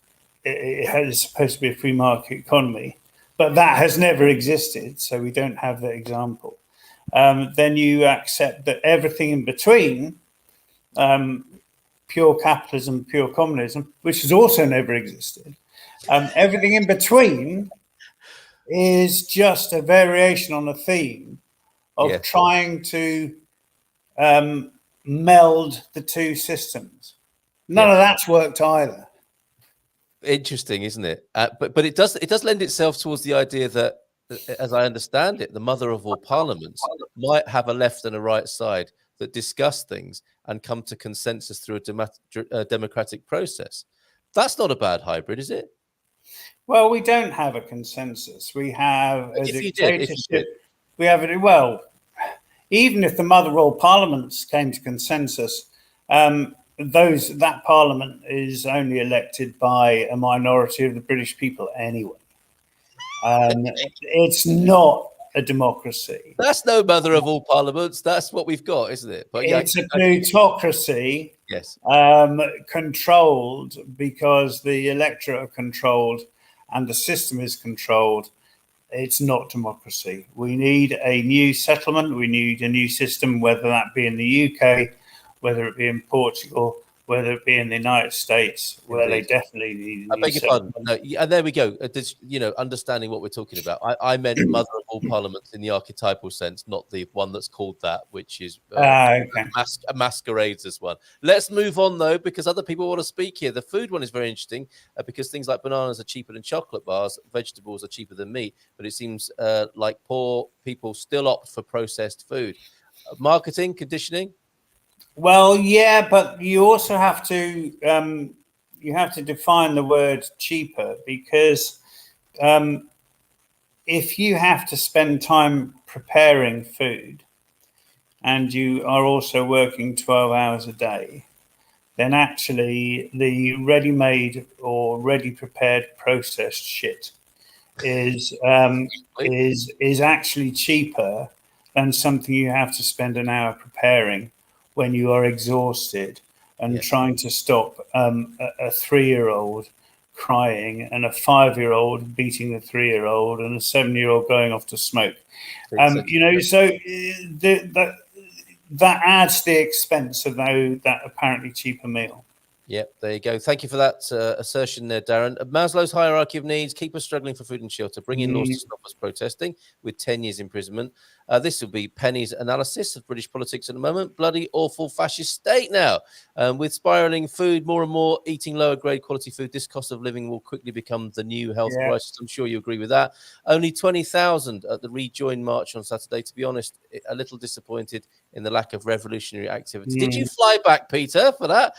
it's supposed to be a free market economy, but that has never existed, so we don't have that example, then you accept that everything in between, pure capitalism, pure communism, which has also never existed, everything in between is just a variation on a theme of trying to meld the two systems. None of that's worked either. Interesting, isn't it? But it does lend itself towards the idea that, as I understand it, the mother of all parliaments might have a left and a right side that discuss things and come to consensus through a democratic process. That's not a bad hybrid, is it? Well, we don't have a consensus. We have a dictatorship. We have it. Well, even if the mother of all parliaments came to consensus, that parliament is only elected by a minority of the British people anyway. It's not a democracy. That's no mother of all parliaments. That's what we've got, isn't it? But it's a plutocracy. Yes. Controlled because the electorate are controlled and the system is controlled. It's not democracy. We need a new settlement. We need a new system, whether that be in the UK, whether it be in Portugal, whether it be in the United States, where they definitely need. I beg your pardon. No, and there we go. Understanding what we're talking about. I meant mother of all parliaments in the archetypal sense, not the one that's called that, which is masquerades as one. Let's move on though, because other people want to speak here. The food one is very interesting because things like bananas are cheaper than chocolate bars, vegetables are cheaper than meat, but it seems like poor people still opt for processed food. Marketing, conditioning. Well, yeah, but you also have to define the word cheaper, because if you have to spend time preparing food, and you are also working 12 hours a day, then actually the ready-made or ready-prepared processed shit is actually cheaper than something you have to spend an hour preparing when you are exhausted and trying to stop a 3-year-old crying and a 5-year-old beating the 3-year-old and a 7-year-old going off to smoke. So that adds the expense of that apparently cheaper meal. Yep, there you go. Thank you for that assertion there, Darren. Maslow's hierarchy of needs, keep us struggling for food and shelter, bring in laws to stop us protesting with 10 years imprisonment. This will be Penny's analysis of British politics at the moment. Bloody awful fascist state now. With spiralling food, more and more eating lower grade quality food, this cost of living will quickly become the new health crisis. I'm sure you agree with that. Only 20,000 at the Rejoin March on Saturday. To be honest, a little disappointed in the lack of revolutionary activity. Did you fly back, Peter, for that?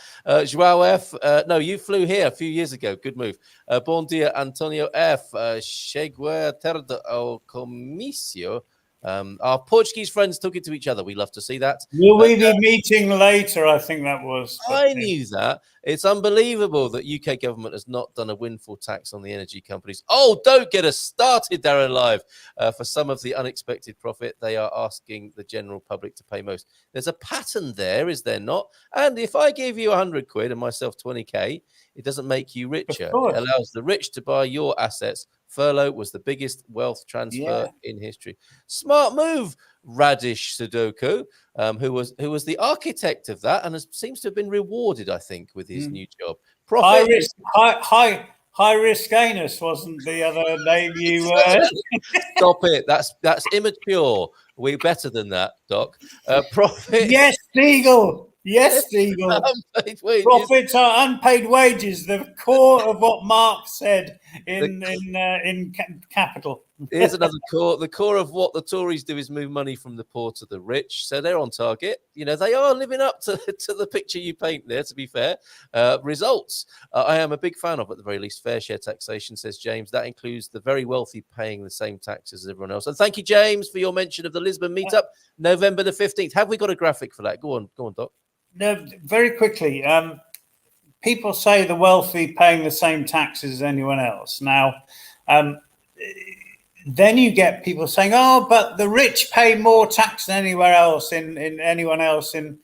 Joao F. No, you flew here a few years ago. Good move. Bon dia, Antonio F. Chegou tarde ao comício. Our Portuguese friends took it to each other. We love to see that. Will we be meeting later? I think that was. I knew that. It's unbelievable that UK government has not done a windfall tax on the energy companies. Oh, don't get us started, Darren Live. For some of the unexpected profit, they are asking the general public to pay most. There's a pattern there, is there not? And if I give you 100 quid and myself 20k, it doesn't make you richer. It allows the rich to buy your assets. Furlough was the biggest wealth transfer in history. Smart move, Radish Sudoku, who was the architect of that and seems to have been rewarded, I think, with his new job. Profit. High risk anus wasn't the other name you. Stop it. That's immature. We're better than that, Doc. Profit. Yes, Deagle. Yes, Deagle. Profits are unpaid wages. The core of what Marx said in Capital. Here's another core. The core of what the Tories do is move money from the poor to the rich. So they're on target. You know, they are living up to the picture you paint there, to be fair. Results. I am a big fan of, at the very least, fair share taxation, says James. That includes the very wealthy paying the same taxes as everyone else. And thank you, James, for your mention of the Lisbon meetup, November the 15th. Have we got a graphic for that? Go on, Doc. No, very quickly. People say the wealthy paying the same taxes as anyone else. Now, then you get people saying, "Oh, but the rich pay more tax than anywhere else in anyone else." And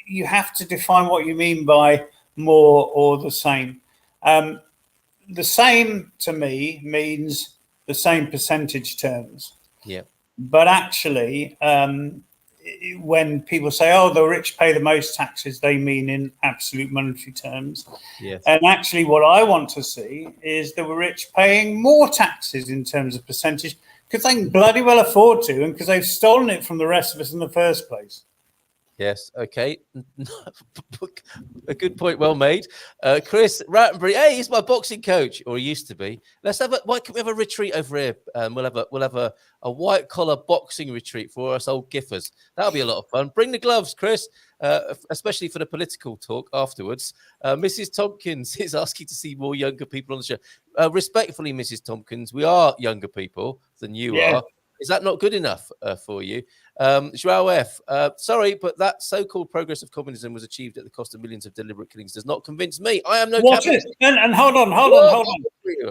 you have to define what you mean by more or the same. The same to me means the same percentage terms. Yeah. But actually, when people say, "Oh, the rich pay the most taxes," they mean in absolute monetary terms. Yes. And actually, what I want to see is the rich paying more taxes in terms of percentage, because they can bloody well afford to, and because they've stolen it from the rest of us in the first place. Yes. Okay. A good point. Well made. Chris Rattenbury. Hey, he's my boxing coach, or he used to be. Why can't we have a retreat over here? We'll have a white collar boxing retreat for us old giffers. That'll be a lot of fun. Bring the gloves, Chris, especially for the political talk afterwards. Mrs. Tompkins is asking to see more younger people on the show. Respectfully, Mrs. Tompkins, we are younger people than you are. Is that not good enough for you? Joao F. Sorry, but that so-called progress of communism was achieved at the cost of millions of deliberate killings does not convince me. I am no capitalist. And hold on.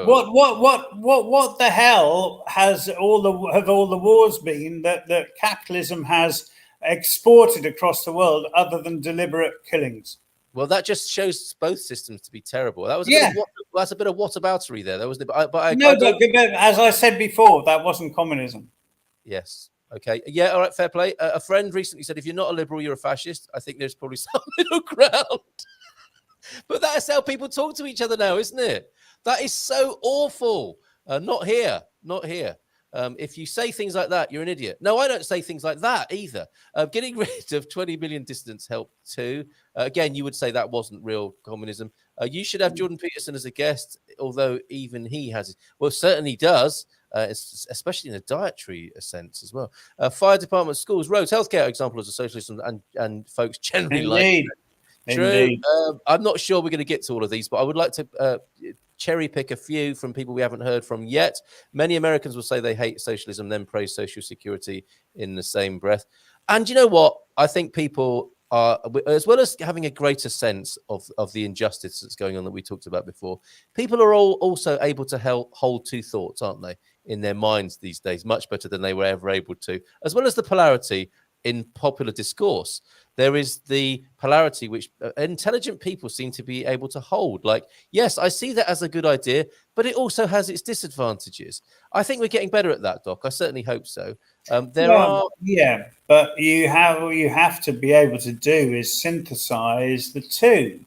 What the hell have all the wars been that capitalism has exported across the world other than deliberate killings? Well, that just shows both systems to be terrible. That was that's a bit of whataboutery there. That was as I said before, that wasn't communism. Yes. Okay. Yeah. All right. Fair play. A friend recently said, if you're not a liberal, you're a fascist. I think there's probably some middle ground. But that's how people talk to each other now, isn't it? That is so awful. Not here. Not here. If you say things like that, you're an idiot. No, I don't say things like that either. Getting rid of 20 million dissidents helped too. Again, you would say that wasn't real communism. You should have Jordan Peterson as a guest, although even he has, well, certainly does, especially in a dietary sense as well. Fire departments, schools, roads, healthcare, example as a socialism and folks generally like. True. Indeed. I'm not sure we're going to get to all of these, but I would like to cherry pick a few from people we haven't heard from yet. Many Americans will say they hate socialism, then praise social security in the same breath. And you know what? I think people are, as well as having a greater sense of the injustice that's going on that we talked about before, people are all also able to hold two thoughts, aren't they, in their minds these days, much better than they were ever able to, as well as the polarity in popular discourse. There is the polarity which intelligent people seem to be able to hold. Like, yes, I see that as a good idea, but it also has its disadvantages. I think we're getting better at that, Doc. I certainly hope so. Yeah, but you have to be able to do is synthesize the two.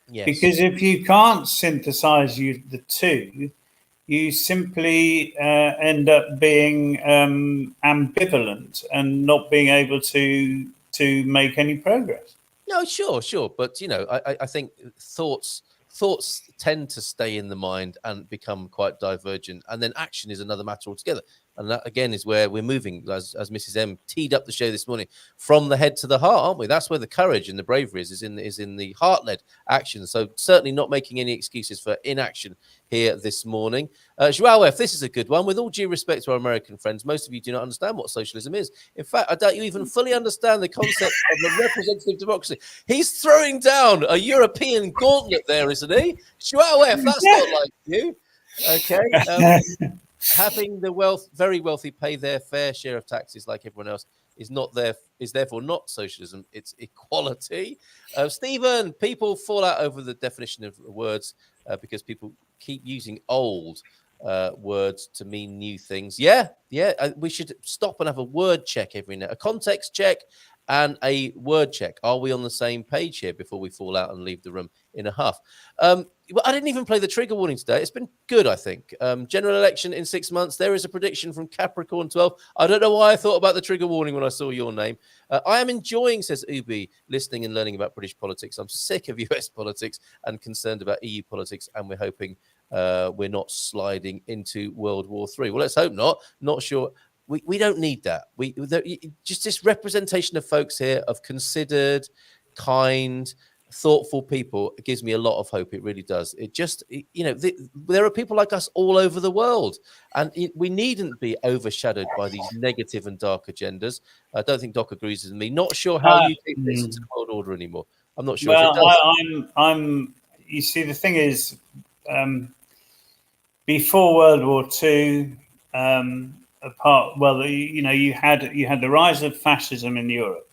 Yes. Because if you can't synthesize the two, you simply end up being ambivalent and not being able to make any progress. No, sure. But, you know, I think thoughts tend to stay in the mind and become quite divergent. And then action is another matter altogether. And that, again, is where we're moving, as Mrs. M teed up the show this morning, from the head to the heart, aren't we? That's where the courage and the bravery is in the heart-led action. So certainly not making any excuses for inaction here this morning. Joao F., this is a good one. With all due respect to our American friends, most of you do not understand what socialism is. In fact, I doubt you even fully understand the concept of the representative democracy. He's throwing down a European gauntlet there, isn't he? Joao F., that's not like you. Okay. Having the very wealthy pay their fair share of taxes like everyone else is therefore not socialism, it's equality. Stephen, people fall out over the definition of words because people keep using old words to mean new things. We should stop and have a word check every now, a context check and a word check. Are we on the same page here before we fall out and leave the room in a huff? Well, I didn't even play the trigger warning today. It's been good, I think. General election in 6 months. There is a prediction from Capricorn 12. I don't know why I thought about the trigger warning when I saw your name. I am enjoying, says Ubi, listening and learning about British politics. I'm sick of US politics and concerned about EU politics, and we're hoping we're not sliding into World War III. Well, let's hope not. Not sure. We don't need that. Just this representation of folks here of considered, kind, thoughtful people. It gives me a lot of hope. It really does. It just, there are people like us all over the world, and we needn't be overshadowed by these negative and dark agendas. I don't think Doc agrees with me. Not sure how you think this is a world order anymore. I'm not sure. Well, if it does. I'm. You see, the thing is, before World War II, you had the rise of fascism in Europe.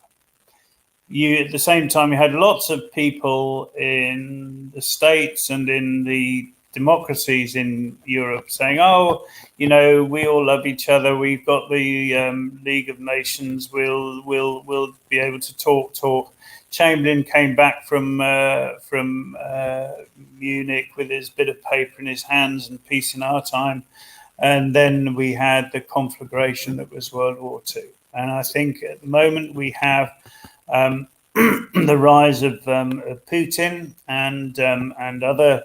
At the same time, you had lots of people in the States and in the democracies in Europe saying, "Oh, we all love each other. We've got the League of Nations. We'll be able to talk." Chamberlain came back from Munich with his bit of paper in his hands and peace in our time. And then we had the conflagration that was World War II. And I think at the moment we have the rise of Putin and other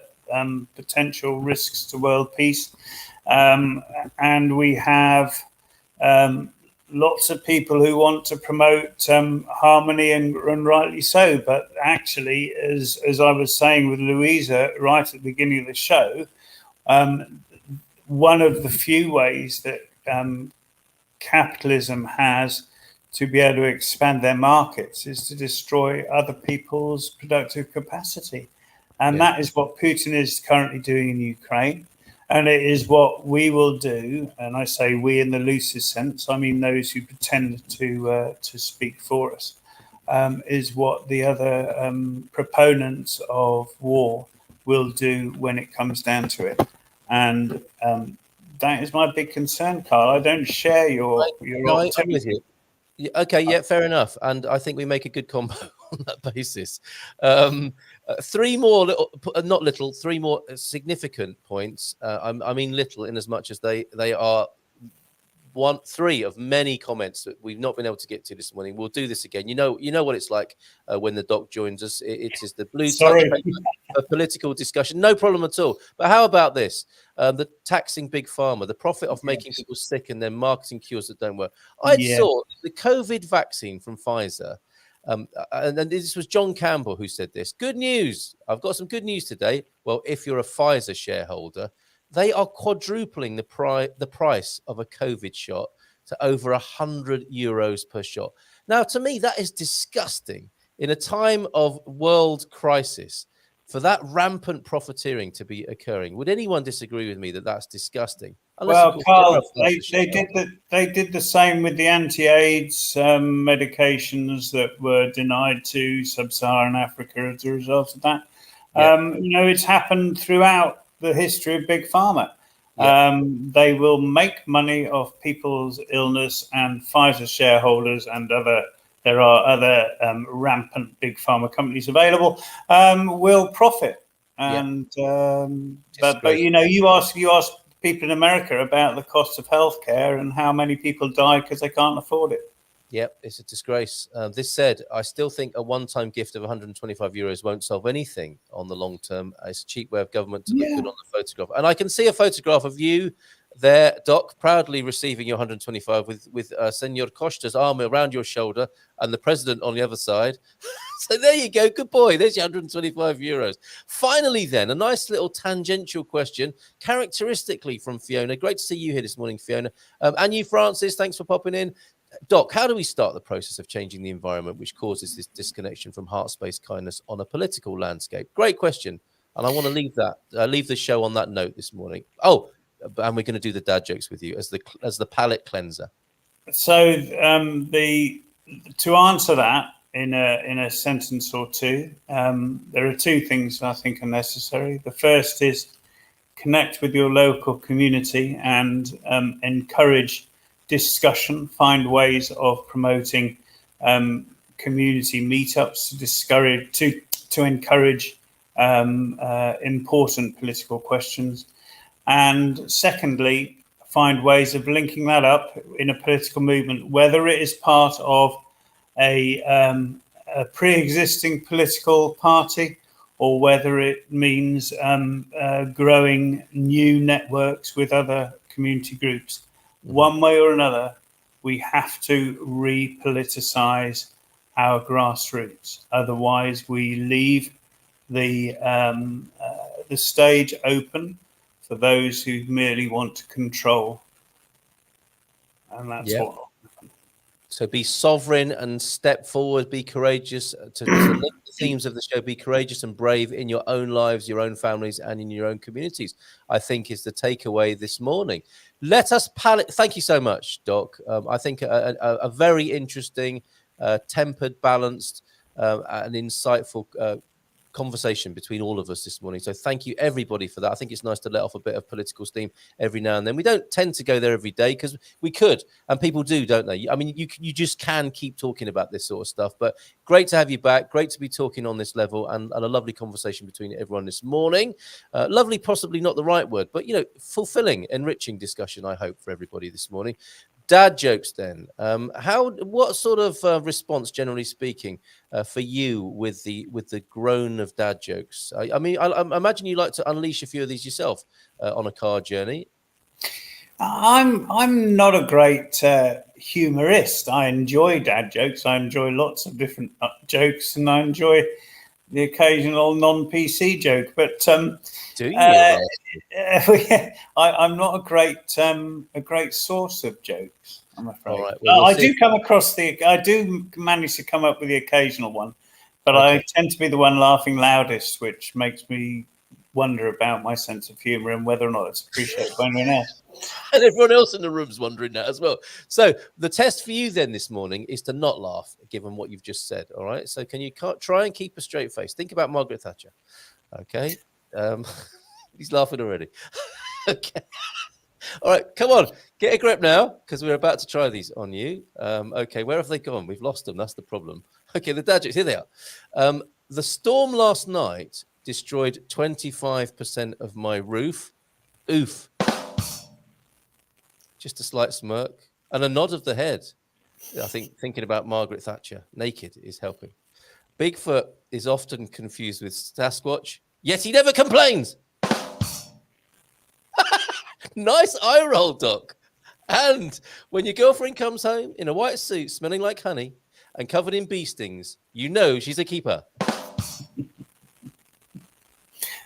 potential risks to world peace. And we have lots of people who want to promote harmony, and rightly so. But actually, as I was saying with Louisa right at the beginning of the show, one of the few ways that capitalism has to be able to expand their markets is to destroy other people's productive capacity. And that is what Putin is currently doing in Ukraine. And it is what we will do. And I say we in the loosest sense, I mean those who pretend to speak for us, is what the other proponents of war will do when it comes down to it. And that is my big concern, Carl. I don't share your optimism. I'm with you. Okay, fair enough. And I think we make a good combo on that basis. Three more significant points. I mean little in as much as they are three of many comments that we've not been able to get to this morning. We'll do this again. You know what it's like when the doc joins us. It is the blue touch of political discussion. No problem at all. But how about this? The taxing big pharma, the profit of making people sick and then marketing cures that don't work. I saw the COVID vaccine from Pfizer And this was John Campbell who said this. Good news. I've got some good news today. Well, if you're a Pfizer shareholder, they are quadrupling the price of a COVID shot to over €100 per shot. Now, to me, that is disgusting. In a time of world crisis, for that rampant profiteering to be occurring, would anyone disagree with me that that's disgusting? Well, Carl, they did the same with the anti-AIDS medications that were denied to sub-Saharan Africa as a result of that. It's happened throughout the history of Big Pharma. They will make money off people's illness, and Pfizer shareholders and there are other rampant Big Pharma companies available, will profit. And but you ask people in America about the cost of healthcare and how many people die because they can't afford it. Yep, it's a disgrace. This said, I still think a one-time gift of €125 won't solve anything on the long term. It's a cheap way of government to look good on the photograph. And I can see a photograph of you there, Doc, proudly receiving your 125 with Senor Costa's arm around your shoulder and the president on the other side. So there you go. Good boy. There's your €125. Finally, then, a nice little tangential question, characteristically from Fiona. Great to see you here this morning, Fiona. And you, Francis, thanks for popping in. Doc, how do we start the process of changing the environment which causes this disconnection from heart-space kindness on a political landscape? Great question. And I want to leave the show on that note this morning. Oh, and we're going to do the dad jokes with you as the palate cleanser. So to answer that in a sentence or two, there are two things I think are necessary. The first is connect with your local community and encourage discussion, find ways of promoting community meetups to encourage important political questions. And secondly, find ways of linking that up in a political movement, whether it is part of a pre-existing political party or whether it means growing new networks with other community groups. One way or another, we have to repoliticize our grassroots. Otherwise, we leave the stage open for those who merely want to control. And that's what will happen. So be sovereign and step forward, be courageous. To link the themes of the show, be courageous and brave in your own lives, your own families, and in your own communities, I think is the takeaway this morning. Let us thank you so much, Doc. I think a very interesting, tempered, balanced, and insightful conversation between all of us this morning. So thank you, everybody, for that. I think it's nice to let off a bit of political steam every now and then. We don't tend to go there every day because we could, and people do, don't they? I mean, you just can keep talking about this sort of stuff. But great to have you back. Great to be talking on this level, and a lovely conversation between everyone this morning. Lovely, possibly not the right word, but fulfilling, enriching discussion, I hope, for everybody this morning. Dad jokes then. What sort of response, generally speaking, for you with the groan of dad jokes? I mean, I imagine you like to unleash a few of these yourself on a car journey. I'm not a great humorist. I enjoy dad jokes. I enjoy lots of different jokes, and I enjoy the occasional non-PC joke. But do you? I'm not a great source of jokes, I'm afraid. All right, well, I do manage to come up with the occasional one, but okay. I tend to be the one laughing loudest, which makes me wonder about my sense of humor and whether or not it's appreciated by anyone else. And everyone else in the room's wondering that as well. So the test for you then this morning is to not laugh, given what you've just said. All right. So can you try and keep a straight face? Think about Margaret Thatcher. Okay. He's laughing already. Okay. All right. Come on. Get a grip now, because we're about to try these on you. Okay. Where have they gone? We've lost them. That's the problem. Okay. The dad jokes. Here they are. The storm last night destroyed 25% of my roof. Oof. Just a slight smirk and a nod of the head. I think thinking about Margaret Thatcher naked is helping. Bigfoot is often confused with Sasquatch, yet he never complains. Nice eye roll, Doc. And when your girlfriend comes home in a white suit smelling like honey and covered in bee stings, you know she's a keeper.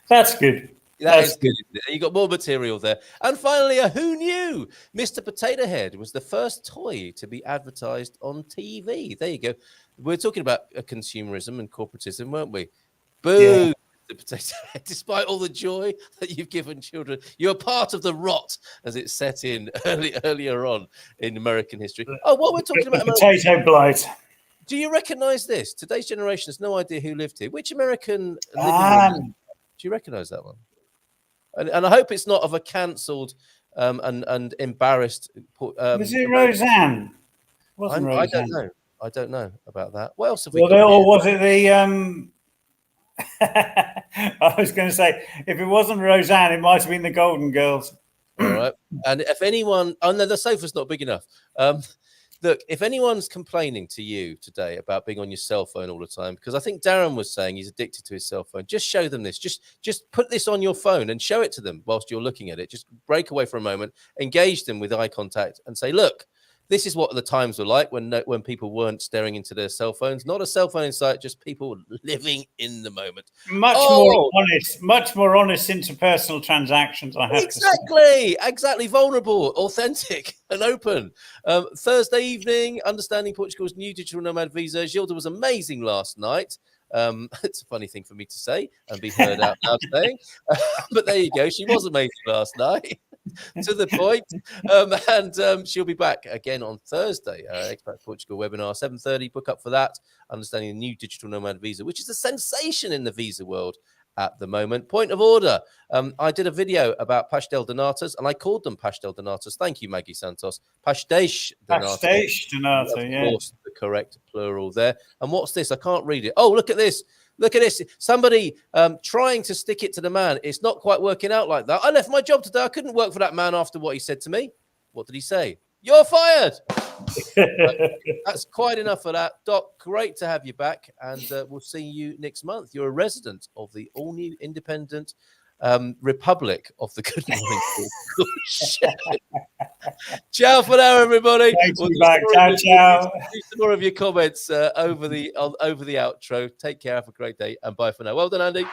That's good. That is good. You got more material there. And finally, a who knew? Mr. Potato Head was the first toy to be advertised on TV. There you go. We're talking about consumerism and corporatism, weren't we? Boo! Yeah. The Potato Head, despite all the joy that you've given children, you're part of the rot as it set in earlier on in American history. Oh, what we're talking about? Potato blight. Do you recognise this? Today's generation has no idea who lived here. Which American lived do you recognise that one? And I hope it's not of a cancelled and embarrassed. Was it Roseanne? Wasn't Roseanne? I don't know about that. What else have we got? Or was it the? I was going to say, if it wasn't Roseanne, it might have been the Golden Girls. All right. And if anyone, oh no, the sofa's not big enough. Look, if anyone's complaining to you today about being on your cell phone all the time, because I think Darren was saying he's addicted to his cell phone, just show them this. Just put this on your phone and show it to them whilst you're looking at it. Just break away for a moment, engage them with eye contact and say, look, this is what the times were like when people weren't staring into their cell phones. Not a cell phone in sight, just people living in the moment. Much more honest interpersonal transactions, I have to say. Exactly. Vulnerable, authentic, and open. Thursday evening, understanding Portugal's new digital nomad visa. Gilda was amazing last night. It's a funny thing for me to say and be heard out now saying. But there you go. She was amazing last night. To the point. And she'll be back again on Thursday. Expat Portugal webinar, 7:30. Book up for that. Understanding the new digital nomad visa, which is a sensation in the visa world at the moment. Point of order. I did a video about pastel de natas, and I called them pastel de natas. Thank you, Maggie Santos. Pastéis de nata. Pastéis de nata, yeah. Of course, the correct plural there. And what's this? I can't read it. Oh, look at this. Look at this. Somebody trying to stick it to the man. It's not quite working out like that. I left my job today. I couldn't work for that man after what he said to me. What did he say? You're fired. That's quite enough for that. Doc, great to have you back. And we'll see you next month. You're a resident of the all-new independent Republic of the Good Morning Show. Ciao for now, everybody. Thanks for back. Ciao. Do some more of your comments over the outro. Take care. Have a great day, and bye for now. Well done, Andy.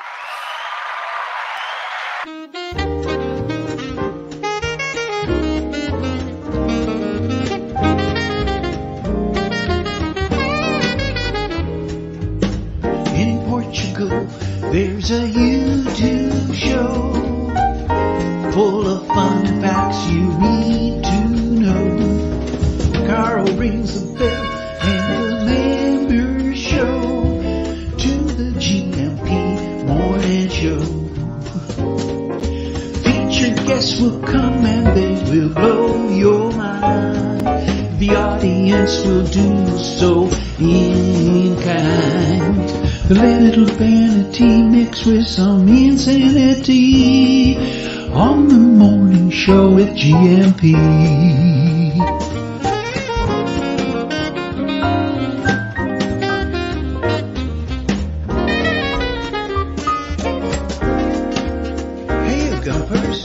In Portugal, there's a YouTube show full of fun facts you need to know. Carl rings the bell and the members show to the GMP morning show. Featured guests will come and they will blow your mind. The audience will do so in kind. The little vanity mixed with some insanity on the morning show with GMP. Hey, GuMPers.